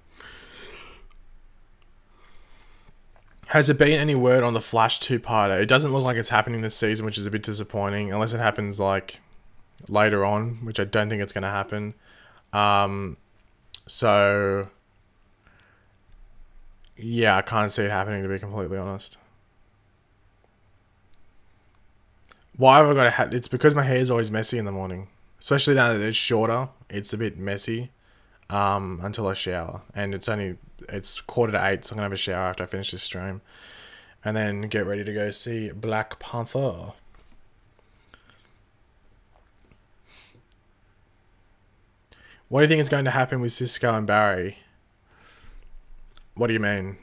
Has there been any word on the Flash 2-parter? It doesn't look like it's happening this season, which is a bit disappointing, unless it happens like later on, which I don't think it's going to happen. So yeah, I can't see it happening, to be completely honest. Why have I got a hat? It's because my hair is always messy in the morning. Especially now that it's shorter. It's a bit messy until I shower. And it's 8:15, so I'm going to have a shower after I finish this stream. And then get ready to go see Black Panther. What do you think is going to happen with Cisco and Barry? What do you mean?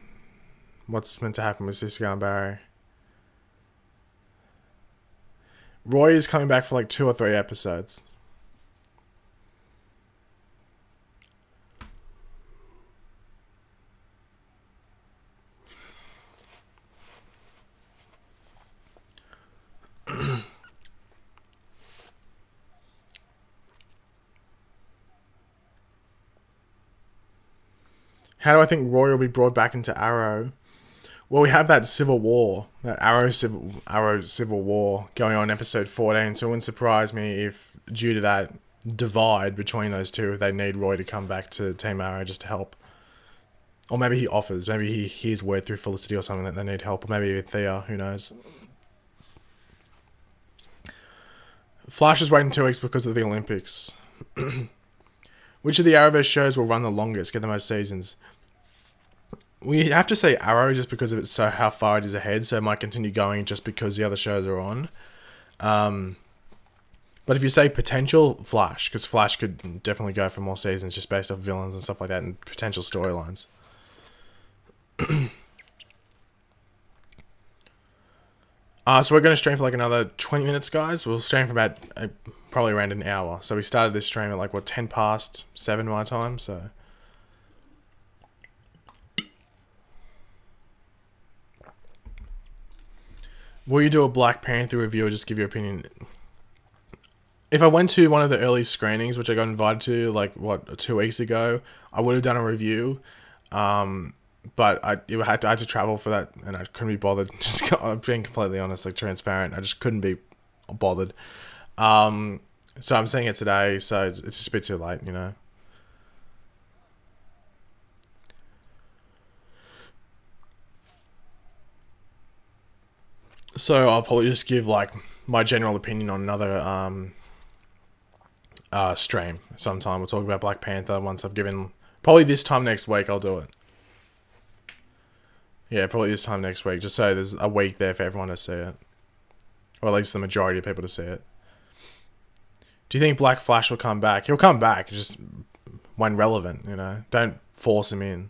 What's meant to happen with Cisco and Barry? Roy is coming back for like 2 or 3 episodes. How do I think Roy will be brought back into Arrow? Well, we have that civil war, that Arrow civil war going on in episode 14, so it wouldn't surprise me if, due to that divide between those two, they need Roy to come back to Team Arrow just to help. Or maybe he offers, maybe he hears word through Felicity or something that they need help, or maybe with Thea, who knows. Flash is waiting 2 weeks because of the Olympics. Which of the Arrowverse shows will run the longest, get the most seasons? We have to say Arrow just because of how far it is ahead, so it might continue going just because the other shows are on. But if you say potential, Flash, because Flash could definitely go for more seasons just based off villains and stuff like that and potential storylines. So we're going to stream for like another 20 minutes, guys. We'll stream for about probably around an hour. So we started this stream at like, 10 past 7 my time, so... Will you do a Black Panther review or just give your opinion? If I went to one of the early screenings, which I got invited to, like, 2 weeks ago, I would have done a review. But I had to travel for that, and I couldn't be bothered. Just I'm being completely honest, like transparent. I just couldn't be bothered. So I'm seeing it today, so it's just a bit too late, you know. So I'll probably just give like my general opinion on another stream sometime. We'll talk about Black Panther once I've given. Probably this time next week I'll do it. Yeah, probably this time next week, just so there's a week there for everyone to see it, or at least the majority of people to see it. Do you think Black Flash will come back? He'll come back, just when relevant, you know. Don't force him in.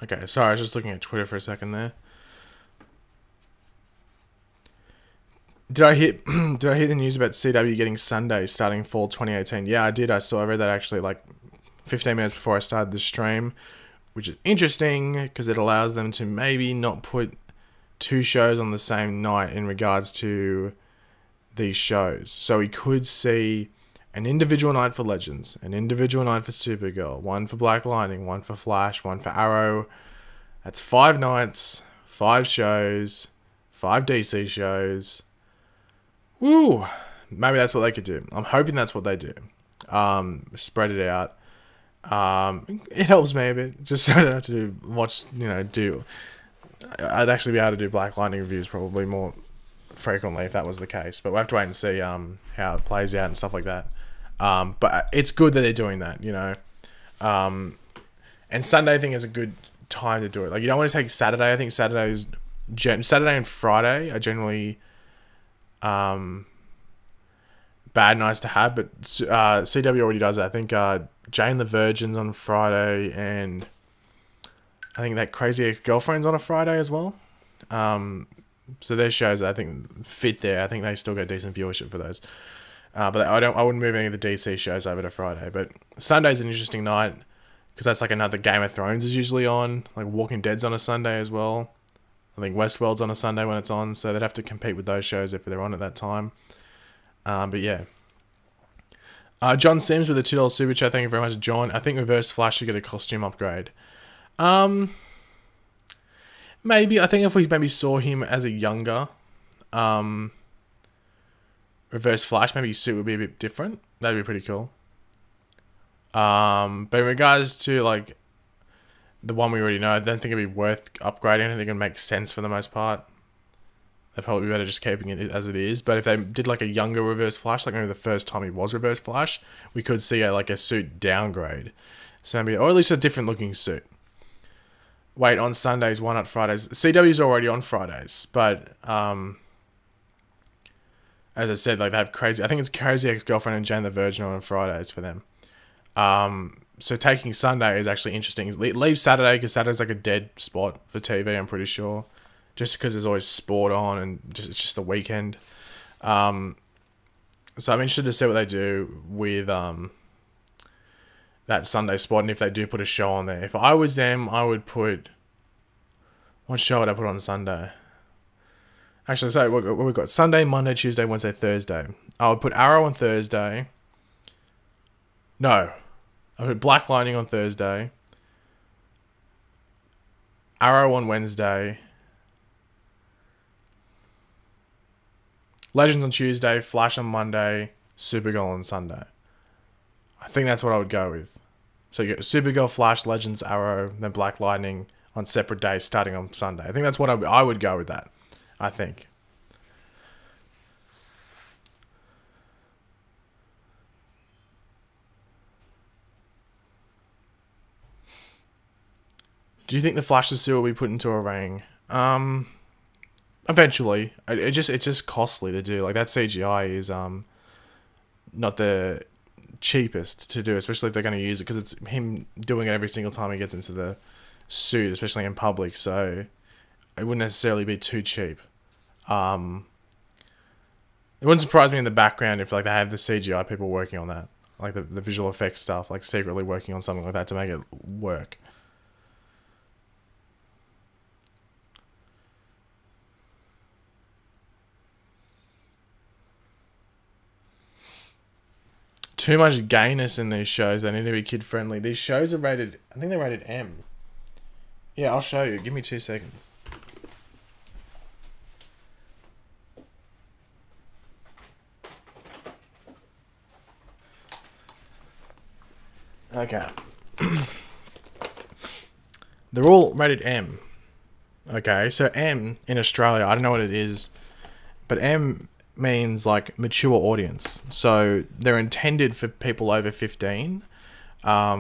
Okay, sorry, I was just looking at Twitter for a second there. Did I hear the news about CW getting Sundays starting fall 2018? Yeah, I did. I read that actually like 15 minutes before I started the stream, which is interesting because it allows them to maybe not put 2 shows on the same night in regards to these shows. So we could see an individual night for Legends, an individual night for Supergirl, one for Black Lightning, one for Flash, one for Arrow. That's 5 nights, 5 shows, 5 DC shows. Woo! Maybe that's what they could do. I'm hoping that's what they do. Spread it out. It helps me a bit. Just so I don't have to watch, you know, I'd actually be able to do Black Lightning reviews probably more frequently if that was the case. But we'll have to wait and see how it plays out and stuff like that. But it's good that they're doing that, you know. And Sunday I think is a good time to do it. Like, you don't want to take Saturday. I think Saturday and Friday are generally bad nights to have, but CW already does it. I think Jane the Virgin's on Friday, and I think that Crazy Ex-Girlfriend's on a Friday as well. So there's shows that I think fit there. I think they still get decent viewership for those. But I wouldn't move any of the DC shows over to Friday. But Sunday's an interesting night because that's like another Game of Thrones is usually on. Like Walking Dead's on a Sunday as well. I think Westworld's on a Sunday when it's on, so they'd have to compete with those shows if they're on at that time. But yeah. John Sims with a $2 super chat. Thank you very much, John. I think Reverse Flash should get a costume upgrade. Maybe. I think if we maybe saw him as a younger Reverse Flash, maybe his suit would be a bit different. That'd be pretty cool. But in regards to like the one we already know, I don't think it'd be worth upgrading. I don't think it makes sense for the most part. They'd probably be better just keeping it as it is. But if they did like a younger Reverse Flash, like maybe the first time he was Reverse Flash, we could see a suit downgrade. So maybe, or at least a different looking suit. Wait, on Sundays, why not Fridays? CW's already on Fridays, but as I said, like they have crazy. I think it's Crazy Ex-Girlfriend and Jane the Virgin on Fridays for them. So taking Sunday is actually interesting. Leave Saturday because Saturday's like a dead spot for TV. I'm pretty sure, just because there's always sport on and it's just the weekend. So I'm interested to see what they do with that Sunday spot, and if they do put a show on there. If I was them, I would put... What show would I put on Sunday? Actually, so what we've got Sunday, Monday, Tuesday, Wednesday, Thursday. I would put Arrow on Thursday. No. I would put Black Lightning on Thursday. Arrow on Wednesday. Legends on Tuesday, Flash on Monday, Supergirl on Sunday. I think that's what I would go with. So you get Supergirl, Flash, Legends, Arrow, then Black Lightning on separate days starting on Sunday. I think that's what I would go with that. I think. Do you think the Flash's suit will be put into a ring? Eventually. It's just costly to do. Like that CGI is not the cheapest to do, especially if they're going to use it, because it's him doing it every single time he gets into the suit, especially in public. So it wouldn't necessarily be too cheap. It wouldn't surprise me in the background if like they have the CGI people working on that, like the visual effects stuff, like secretly working on something like that to make it work. Too much gayness in these shows. They need to be kid friendly. These shows are rated, I think they're rated M. Yeah, I'll show you. Give me 2 seconds. Okay. They're all rated M. Okay, so M in Australia, I don't know what it is, but M means like mature audience. So they're intended for people over 15, but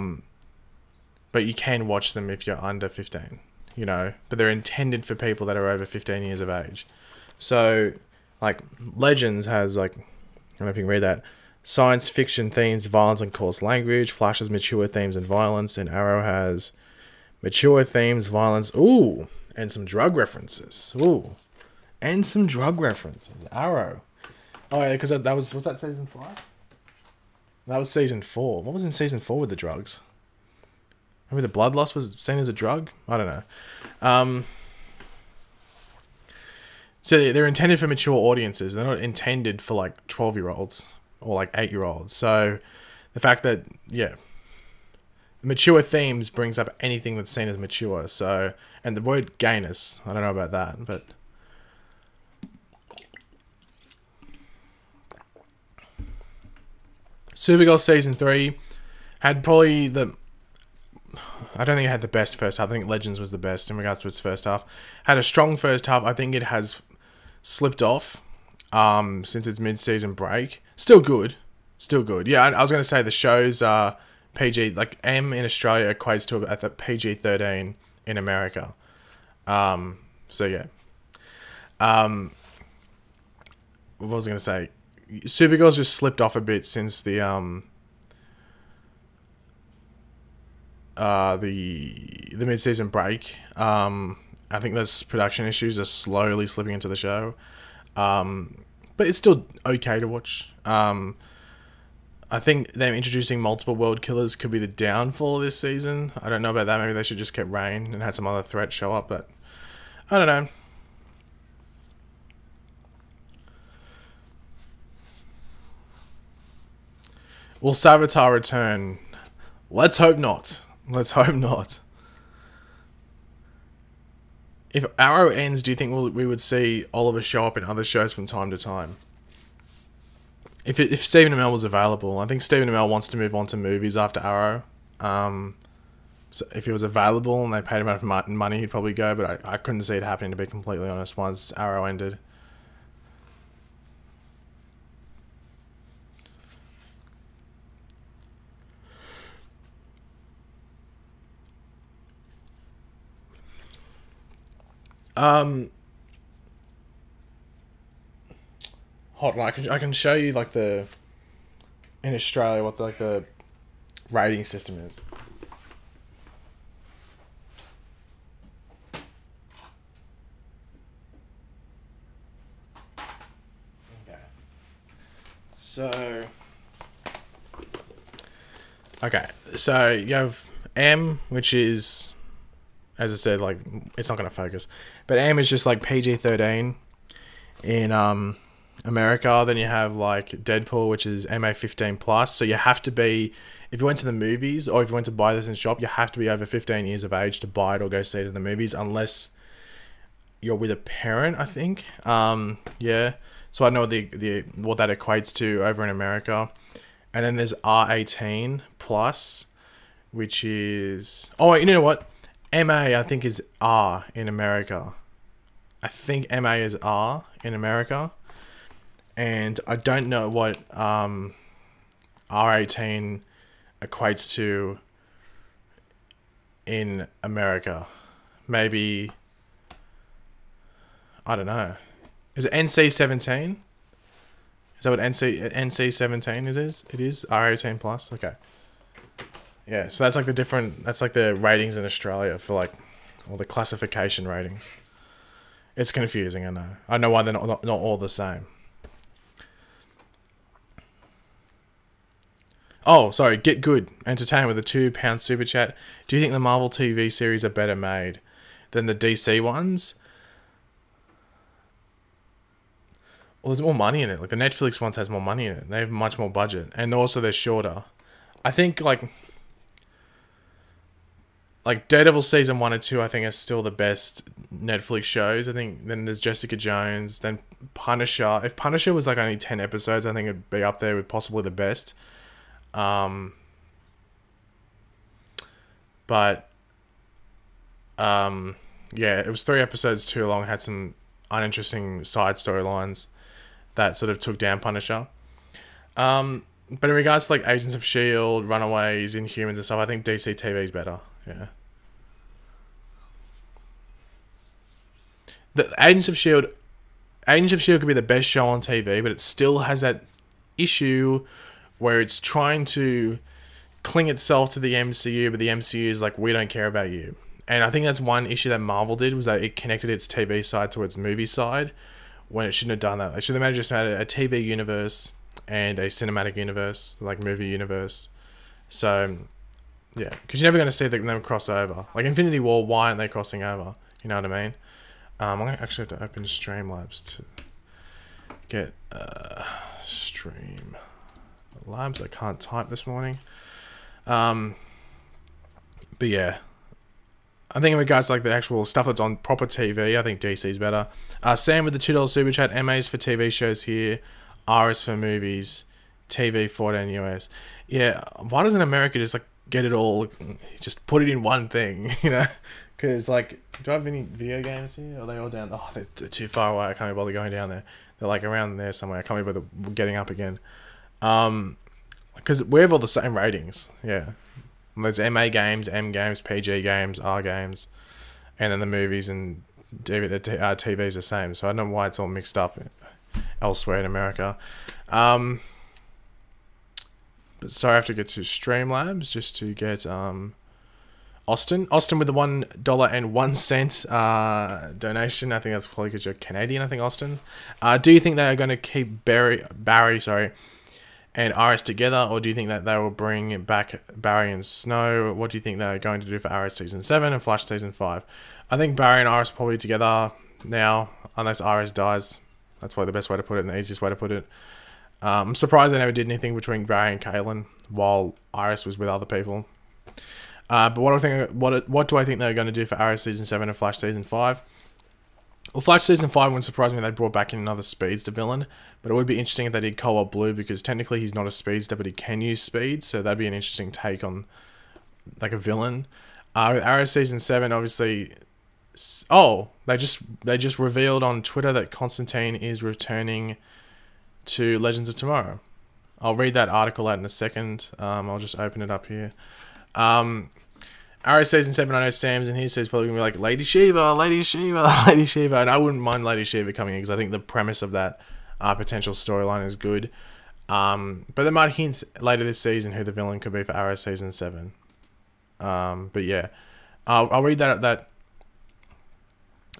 you can watch them if you're under 15, you know, but they're intended for people that are over 15 years of age. So like Legends has like, I don't know if you can read that, science fiction themes, violence and coarse language. Flash has mature themes and violence, and Arrow has mature themes, violence, ooh, and some drug references. Ooh. And some drug references. Arrow. Oh yeah, because that was that season 5? That was season 4. What was in season 4 with the drugs? Maybe the blood loss was seen as a drug? I don't know. So they're intended for mature audiences. They're not intended for like 12-year-olds or like 8-year-olds. So the fact that, yeah, mature themes brings up anything that's seen as mature. So, and the word gayness, I don't know about that, but Supergirl season 3 had probably the, I don't think it had the best first half. I think Legends was the best in regards to its first half. Had a strong first half. I think it has slipped off since its mid-season break. Still good. Still good. Yeah, I was going to say the shows are PG, like M in Australia equates to at the PG-13 in America. So yeah. What was I going to say? Supergirl's just slipped off a bit since the mid-season break. I think those production issues are slowly slipping into the show. But it's still okay to watch. I think them introducing multiple world killers could be the downfall of this season. I don't know about that. Maybe they should just keep Rain and had some other threats show up, but I don't know. Will Savitar return? Let's hope not. Let's hope not. If Arrow ends, do you think we would see Oliver show up in other shows from time to time? If Stephen Amell was available, I think Stephen Amell wants to move on to movies after Arrow. So if he was available and they paid him enough money, he'd probably go. But I couldn't see it happening, to be completely honest, once Arrow ended. Hold on, I can show you like in Australia what the rating system is. Okay. So you have M, which is, as I said, like, it's not going to focus, but M is just like PG-13 in America. Then you have like Deadpool, which is MA15 plus. So you have to be, if you went to the movies or if you went to buy this in shop, you have to be over 15 years of age to buy it or go see it in the movies, unless you're with a parent, I think. Yeah. So I know what that equates to over in America. And then there's R18 plus, which is, oh, you know what? MA, I think, is R in America. I think MA is R in America. And I don't know what R18 equates to in America. Maybe, I don't know. Is it NC-17? Is that what NC-17 is? It is R18 plus? Okay. Yeah, so that's like the different. That's like the ratings in Australia for like all the classification ratings. It's confusing. I know. I know why they're not all the same. Oh, sorry. Get Good Entertainment with a £2 super chat. Do you think the Marvel TV series are better made than the DC ones? Well, there's more money in it. Like the Netflix ones has more money in it. They have much more budget, and also they're shorter. I think like Daredevil season 1 and 2, I think are still the best Netflix shows. I think then there's Jessica Jones, then Punisher. If Punisher was like only 10 episodes, I think it'd be up there with possibly the best. But yeah, it was 3 episodes too long. Had some uninteresting side storylines that sort of took down Punisher. But in regards to like Agents of S.H.I.E.L.D., Runaways, Inhumans and stuff, I think DC TV is better. Yeah. The Agents of S.H.I.E.L.D. could be the best show on TV, but it still has that issue where it's trying to cling itself to the MCU, but the MCU is like, we don't care about you. And I think that's one issue that Marvel did, was that it connected its TV side to its movie side when it shouldn't have done that. They should have just had a TV universe and a cinematic universe, like movie universe. So, yeah, because you're never going to see them cross over. Like Infinity War, why aren't they crossing over? You know what I mean? I'm going to actually have to open Streamlabs to get Streamlabs. I can't type this morning. But yeah, I think in regards to like the actual stuff that's on proper TV, I think DC's better. Sam with the $2 super chat. MAs for TV shows here, RS for movies, TV 14 US. Yeah, why doesn't America just like get it all, just put it in one thing, you know? Because like, do I have any video games here? Or are they all down? Oh, they're too far away. I can't be bothered going down there. They're like around there somewhere. I can't be bothered getting up again. Because we have all the same ratings. Yeah. There's MA games, M games, PG games, R games, and then the movies and TV's the same. So I don't know why it's all mixed up elsewhere in America. But sorry, I have to get to Streamlabs just to get Austin with the $1.01 donation. I think that's probably because you're Canadian. I think Austin. Do you think they are going to keep Barry, and RS together, or do you think that they will bring back Barry and Snow? What do you think they're going to do for RS Season 7 and Flash Season 5? I think Barry and RS are probably together now, unless RS dies. That's probably the best way to put it and the easiest way to put it. I'm surprised they never did anything between Barry and Caitlin while RS was with other people. But what do I think they're going to do for RS Season 7 and Flash Season 5? Well, Flash Season 5 wouldn't surprise me if they brought back in another Speedster villain, but it would be interesting if they did Cobalt Blue, because technically he's not a Speedster, but he can use speed, so that'd be an interesting take on like a villain. With Arrow Season 7, obviously... Oh! They just revealed on Twitter that Constantine is returning to Legends of Tomorrow. I'll read that article out in a second. I'll just open it up here. Arrow Season 7, I know Sam's in here, so he's probably going to be like, Lady Shiva, Lady Shiva, Lady Shiva. And I wouldn't mind Lady Shiva coming in, because I think the premise of that potential storyline is good. But they might hint later this season who the villain could be for Arrow Season 7. But yeah, I'll read that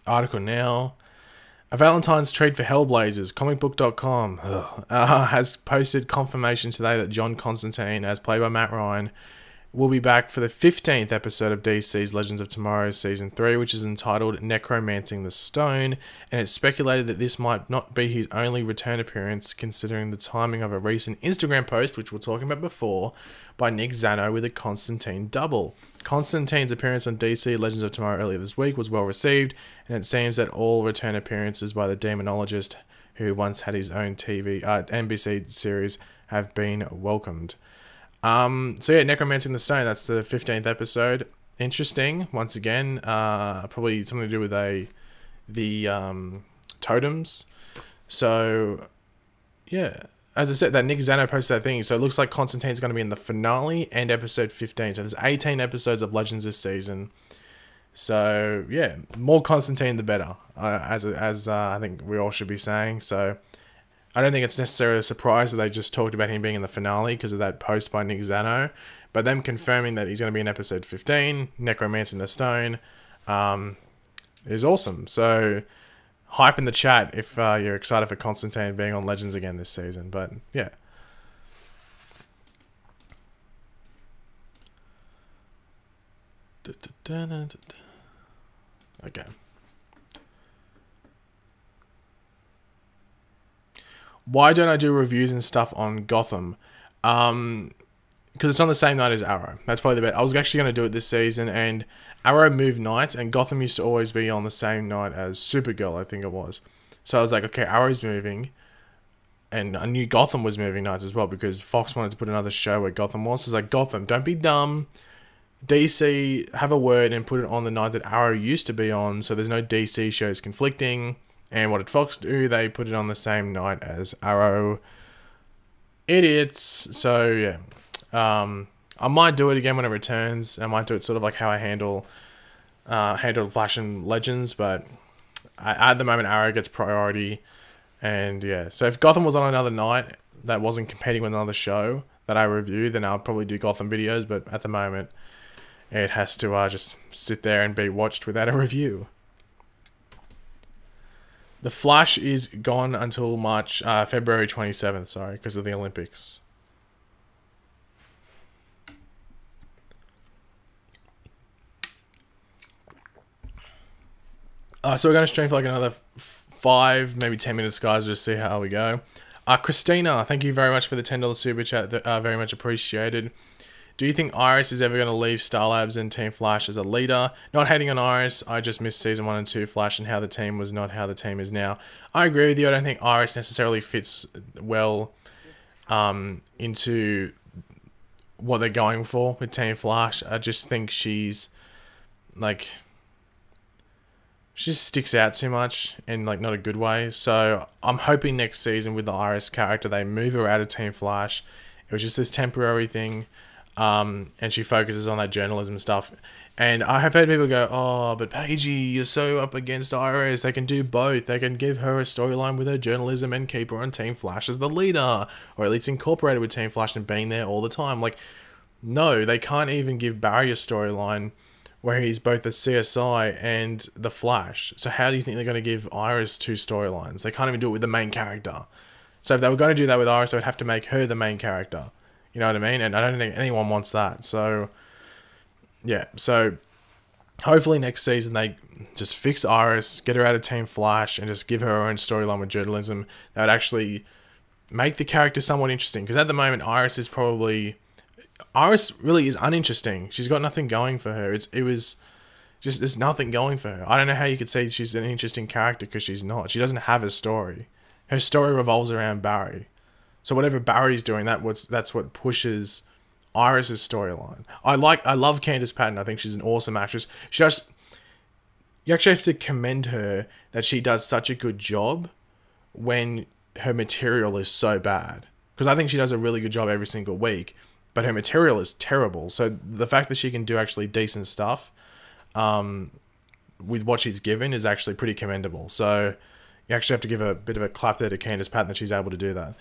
article now. A Valentine's treat for Hellblazers, comicbook.com, has posted confirmation today that John Constantine, as played by Matt Ryan, will be back for the 15th episode of DC's Legends of Tomorrow Season 3, which is entitled Necromancing the Stone, and it's speculated that this might not be his only return appearance, considering the timing of a recent Instagram post, which we were talking about before, by Nick Zano with a Constantine double. Constantine's appearance on DC Legends of Tomorrow earlier this week was well received, and it seems that all return appearances by the demonologist, who once had his own NBC series, have been welcomed. So yeah, Necromancing the Stone, that's the 15th episode. Interesting, once again, probably something to do with the totems. So, yeah, as I said, that Nick Zano posted that thing, so it looks like Constantine's going to be in the finale and episode 15. So there's 18 episodes of Legends this season. So, yeah, more Constantine the better, as I think we all should be saying. So I don't think it's necessarily a surprise that they just talked about him being in the finale because of that post by Nick Zano. But them confirming that he's going to be in episode 15, Necromancer in the Stone, is awesome. So, hype in the chat if you're excited for Constantine being on Legends again this season. But, yeah. Okay. Why don't I do reviews and stuff on Gotham? Because it's on the same night as Arrow. That's probably the best. I was actually going to do it this season, and Arrow moved nights, and Gotham used to always be on the same night as Supergirl, I think it was. So I was like, okay, Arrow's moving, and I knew Gotham was moving nights as well, because Fox wanted to put another show where Gotham was. So it's like, Gotham, don't be dumb. DC, have a word and put it on the night that Arrow used to be on, so there's no DC shows conflicting. And what did Fox do? They put it on the same night as Arrow. Idiots. So, yeah. I might do it again when it returns. I might do it sort of like how I handle Flash and Legends, but at the moment, Arrow gets priority. And, yeah. So, if Gotham was on another night that wasn't competing with another show that I review, then I'll probably do Gotham videos. But at the moment, it has to just sit there and be watched without a review. The Flash is gone until February 27th, sorry, because of the Olympics. So we're going to stream for like another 5, maybe 10 minutes, guys, just see how we go. Christina, thank you very much for the $10 super chat. Very much appreciated. Do you think Iris is ever going to leave Star Labs and Team Flash as a leader? Not hating on Iris, I just missed Season 1 and 2 Flash and how the team was not how the team is now. I agree with you, I don't think Iris necessarily fits well into what they're going for with Team Flash. I just think she's, like, she just sticks out too much in, like, not a good way. So I'm hoping next season with the Iris character, they move her out of Team Flash. It was just this temporary thing. And she focuses on that journalism stuff. And I have heard people go, oh, but Paigey, you're so up against Iris. They can do both. They can give her a storyline with her journalism and keep her on Team Flash as the leader. Or at least incorporated with Team Flash and being there all the time. Like, no, they can't even give Barry a storyline where he's both the CSI and the Flash. So how do you think they're going to give Iris 2 storylines? They can't even do it with the main character. So if they were going to do that with Iris, they would have to make her the main character. You know what I mean? And I don't think anyone wants that. So, yeah. So, hopefully next season they just fix Iris, get her out of Team Flash, and just give her her own storyline with journalism. That would actually make the character somewhat interesting. Because at the moment, Iris really is uninteresting. She's got nothing going for her. There's nothing going for her. I don't know how you could say she's an interesting character because she's not. She doesn't have a story. Her story revolves around Barry. So whatever Barry's doing, that's what pushes Iris's storyline. I love Candice Patton. I think she's an awesome actress. You actually have to commend her that she does such a good job when her material is so bad. Because I think she does a really good job every single week, but her material is terrible. So the fact that she can do actually decent stuff with what she's given is actually pretty commendable. So you actually have to give a bit of a clap there to Candice Patton that she's able to do that.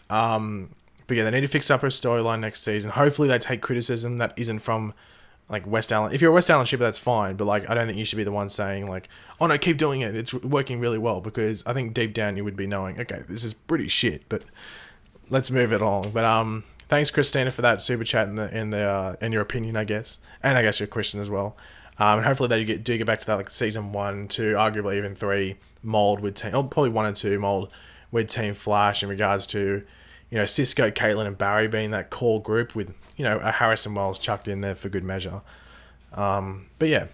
But yeah, they need to fix up her storyline next season. Hopefully they take criticism that isn't from like West Allen. If you're a West Allen shipper, that's fine. But like, I don't think you should be the one saying like, oh no, keep doing it. It's working really well, because I think deep down you would be knowing, okay, this is pretty shit, but let's move it along. But thanks Christina for that super chat in your opinion, I guess, and I guess your question as well. And hopefully they do get back to that like season 1, 2, arguably even 3 mold with team, or probably 1 and 2 mold with Team Flash in regards to, you know, Cisco, Caitlin, and Barry being that core group with, you know, a Harrison Wells chucked in there for good measure. But yeah,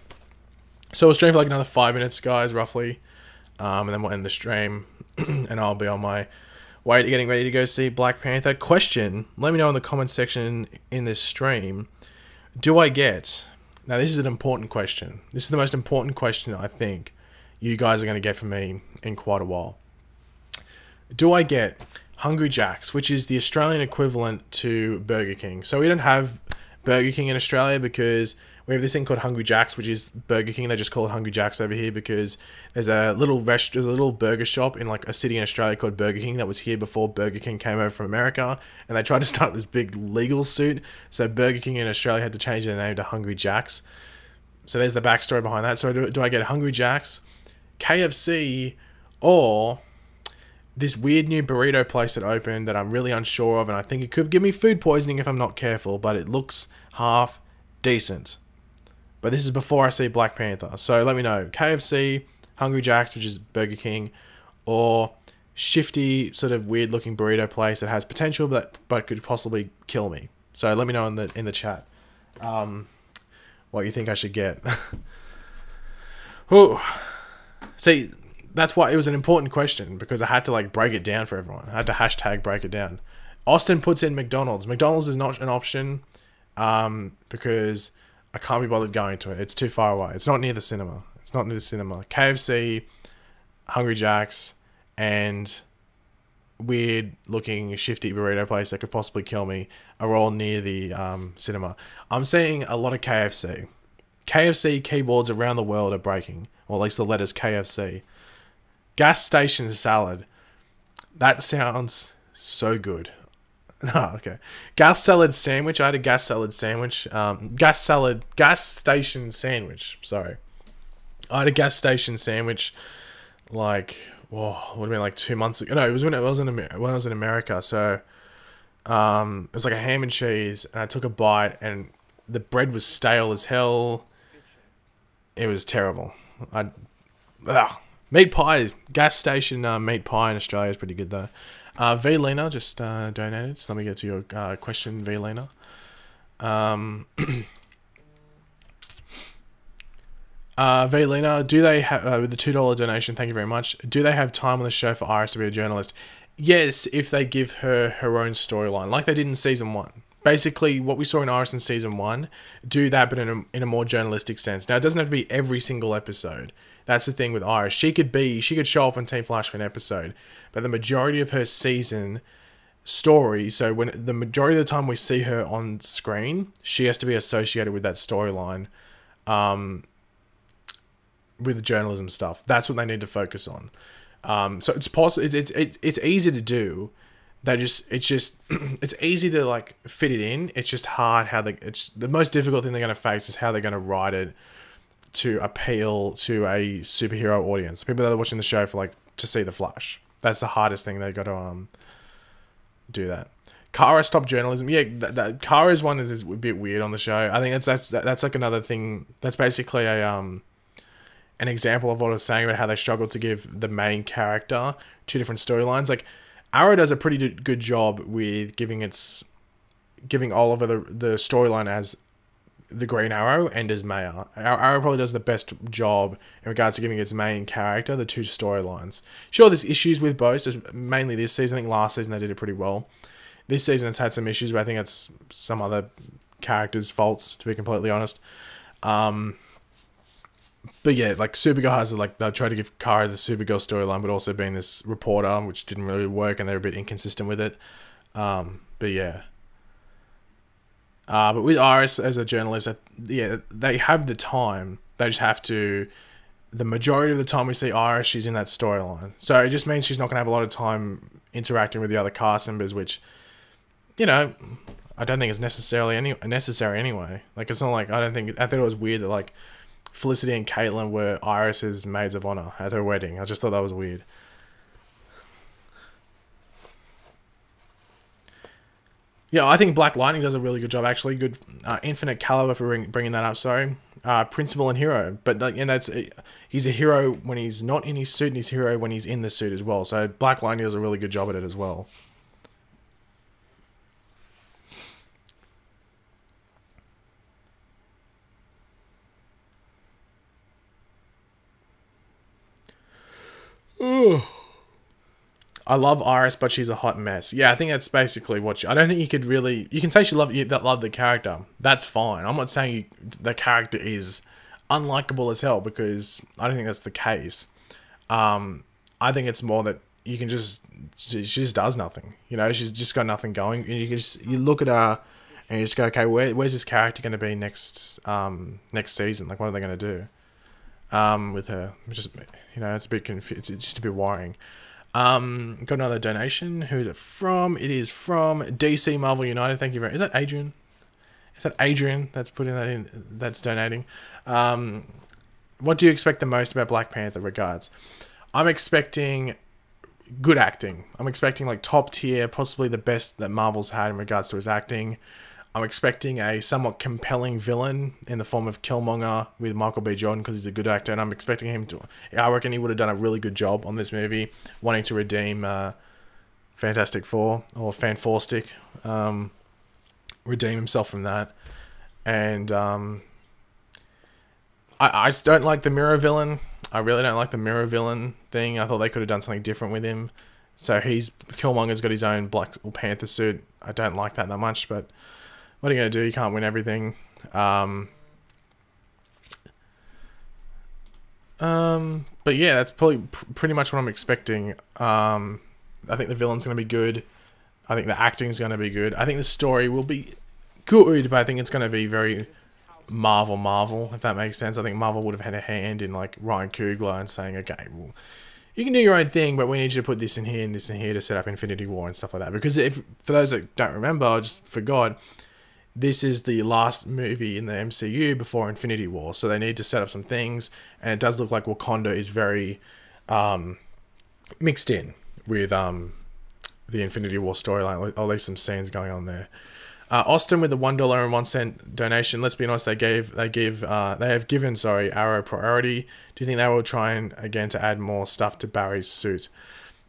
so we'll stream for like another 5 minutes, guys, roughly, and then we'll end the stream, and I'll be on my way to getting ready to go see Black Panther. Question: let me know in the comments section in this stream. Do I get? Now this is an important question. This is the most important question I think you guys are going to get from me in quite a while. Do I get Hungry Jack's, which is the Australian equivalent to Burger King? So we don't have Burger King in Australia because We have this thing called Hungry Jack's, which is Burger King. They just call it Hungry Jack's over here because there's a little burger shop in like a city in Australia called Burger King that was here before Burger King came over from America, and they tried to start this big legal suit. So Burger King in Australia had to change their name to Hungry Jack's. So there's the backstory behind that. So do I get Hungry Jack's, KFC, or this weird new burrito place that opened that I'm really unsure of, and I think it could give me food poisoning if I'm not careful, but it looks half decent. But this is before I see Black Panther. So let me know. KFC, Hungry Jack's, which is Burger King, or shifty, sort of weird looking burrito place that has potential but could possibly kill me. So let me know in the chat what you think I should get. Ooh. See, that's why it was an important question, because I had to like break it down for everyone. I had to hashtag break it down. Austin puts in McDonald's. McDonald's is not an option because I can't be bothered going to it. It's too far away. It's not near the cinema. It's not near the cinema. KFC, Hungry Jack's, and weird looking shifty burrito place that could possibly kill me are all near the cinema. I'm seeing a lot of KFC. KFC keyboards around the world are breaking, or at least the letters KFC. Gas station salad. That sounds so good. Oh, okay. Gas salad sandwich. I had a gas salad sandwich. Gas station sandwich. Sorry. I had a gas station sandwich like, would have been like 2 months ago. No, it was when I was in America. So, it was like a ham and cheese, and I took a bite, and the bread was stale as hell. It was terrible. Meat pie. Gas station meat pie in Australia is pretty good though. V Lena just donated. So let me get to your question, V Lena. V Lena, do they have with the $2 donation? Thank you very much. Do they have time on the show for Iris to be a journalist? Yes, if they give her own storyline, like they did in season 1. Basically, what we saw in Iris in season 1, do that, but in a more journalistic sense. Now, it doesn't have to be every single episode. That's the thing with Iris. She could show up on Team Flash for an episode, but the majority of her season story, so when the majority of the time we see her on screen, she has to be associated with that storyline, with the journalism stuff. That's what they need to focus on. So it's possible. It's easy to do. It's easy to like fit it in. It's just hard how it's the most difficult thing they're going to face is how they're going to write it to appeal to a superhero audience. People that are watching the show for like to see the Flash. That's the hardest thing. They've got to do that. Kara stopped journalism. Yeah, that Kara's one is a bit weird on the show. I think that's like another thing. That's basically an example of what I was saying about how they struggled to give the main character 2 different storylines. Like Arrow does a pretty good job with giving Oliver the storyline as the Green Arrow and as Maya. Arrow probably does the best job in regards to giving its main character the 2 storylines. Sure, there's issues with both, just mainly this season. I think last season they did it pretty well. This season it's had some issues, but I think it's some other characters' faults, to be completely honest. But yeah, like Supergirl has they'll try to give Kara the Supergirl storyline, but also being this reporter, which didn't really work, and they're a bit inconsistent with it. But yeah. But with Iris as a journalist, yeah, they have the time. They just have to. The majority of the time we see Iris, she's in that storyline. So it just means she's not going to have a lot of time interacting with the other cast members, which, you know, I don't think is necessary anyway. Like, it's not like, I thought it was weird that, like, Felicity and Caitlin were Iris's maids of honor at her wedding. I just thought that was weird. Yeah, I think Black Lightning does a really good job, actually. Good, Infinite Caliber for bringing that up, sorry. Principal and hero. But, like, and he's a hero when he's not in his suit, and he's a hero when he's in the suit as well. So Black Lightning does a really good job at it as well. Ooh. I love Iris, but she's a hot mess. Yeah, I think that's basically what I don't think you could really. You can say you love the character. That's fine. I'm not saying the character is unlikable as hell, because I don't think that's the case. I think it's more that you can she just does nothing. You know, she's just got nothing going, and you look at her and you just go, okay, where's this character going to be next season? Like, what are they going to do with her? Just, it's a bit it's just a bit worrying. Got another donation. Who is it from? It is from DC Marvel United. Thank you very much. Is that Adrian? Is that Adrian that's putting that in? That's donating. What do you expect the most about Black Panther? Regards. I'm expecting good acting. I'm expecting like top tier, possibly the best that Marvel's had in regards to his acting. I'm expecting a somewhat compelling villain in the form of Killmonger with Michael B. Jordan because he's a good actor, and I'm expecting him to. I reckon he would have done a really good job on this movie, wanting to redeem Fantastic Four or Fan Four Stick, redeem himself from that, and I just don't like the mirror villain. I really don't like the mirror villain thing. I thought they could have done something different with him. So Killmonger's got his own Black Panther suit. I don't like that much, but what are you going to do? You can't win everything. But yeah, that's probably pretty much what I'm expecting. I think the villain's going to be good. I think the acting's going to be good. I think the story will be good, but I think it's going to be very Marvel, if that makes sense. I think Marvel would have had a hand in like Ryan Coogler and saying, okay, well, you can do your own thing, but we need you to put this in here and this in here to set up Infinity War and stuff like that. Because for those that don't remember, I just forgot, this is the last movie in the MCU before Infinity War, so they need to set up some things, and it does look like Wakanda is very mixed in with the Infinity War storyline, or at least some scenes going on there. Austin with the $1.01 donation. Let's be honest, they have given Arrow priority. Do you think they will try again to add more stuff to Barry's suit?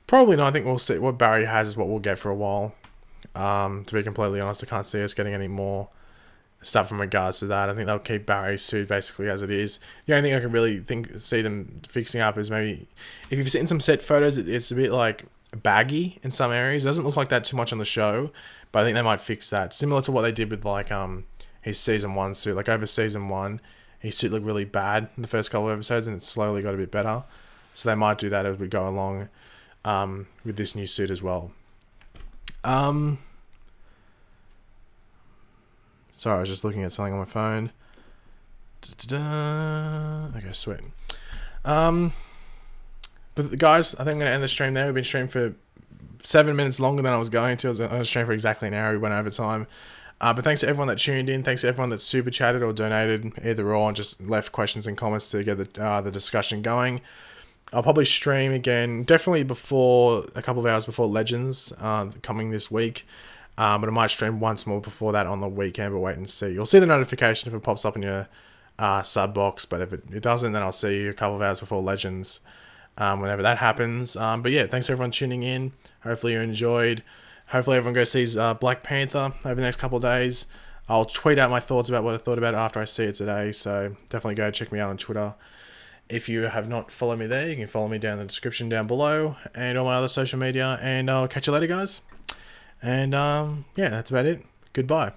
Probably not. I think we'll see what Barry has is what we'll get for a while. To be completely honest, I can't see us getting any more stuff in regards to that. I think they'll keep Barry's suit basically as it is. The only thing I can really see them fixing up is maybe if you've seen some set photos, it's a bit like baggy in some areas. It doesn't look like that too much on the show, but I think they might fix that. Similar to what they did with like his season 1 suit. Like over season 1, his suit looked really bad in the first couple of episodes, and it slowly got a bit better. So they might do that as we go along with this new suit as well. Sorry, I was just looking at something on my phone. Okay, sweet. But guys, I think I'm going to end the stream there. We've been streaming for 7 minutes longer than I was going to. I was going to stream for exactly an hour. We went over time. But thanks to everyone that tuned in. Thanks to everyone that super chatted or donated, either or, and just left questions and comments to get the discussion going. I'll probably stream again, definitely before a couple of hours before Legends coming this week. But I might stream once more before that on the weekend, but wait and see. You'll see the notification if it pops up in your sub box, but if it doesn't, then I'll see you a couple of hours before Legends whenever that happens. But yeah, thanks everyone tuning in. Hopefully you enjoyed. Hopefully everyone goes sees Black Panther over the next couple of days. I'll tweet out my thoughts about what I thought about it after I see it today, so definitely go check me out on Twitter. If you have not followed me there, you can follow me down in the description down below and all my other social media, and I'll catch you later, guys. And yeah, that's about it. Goodbye.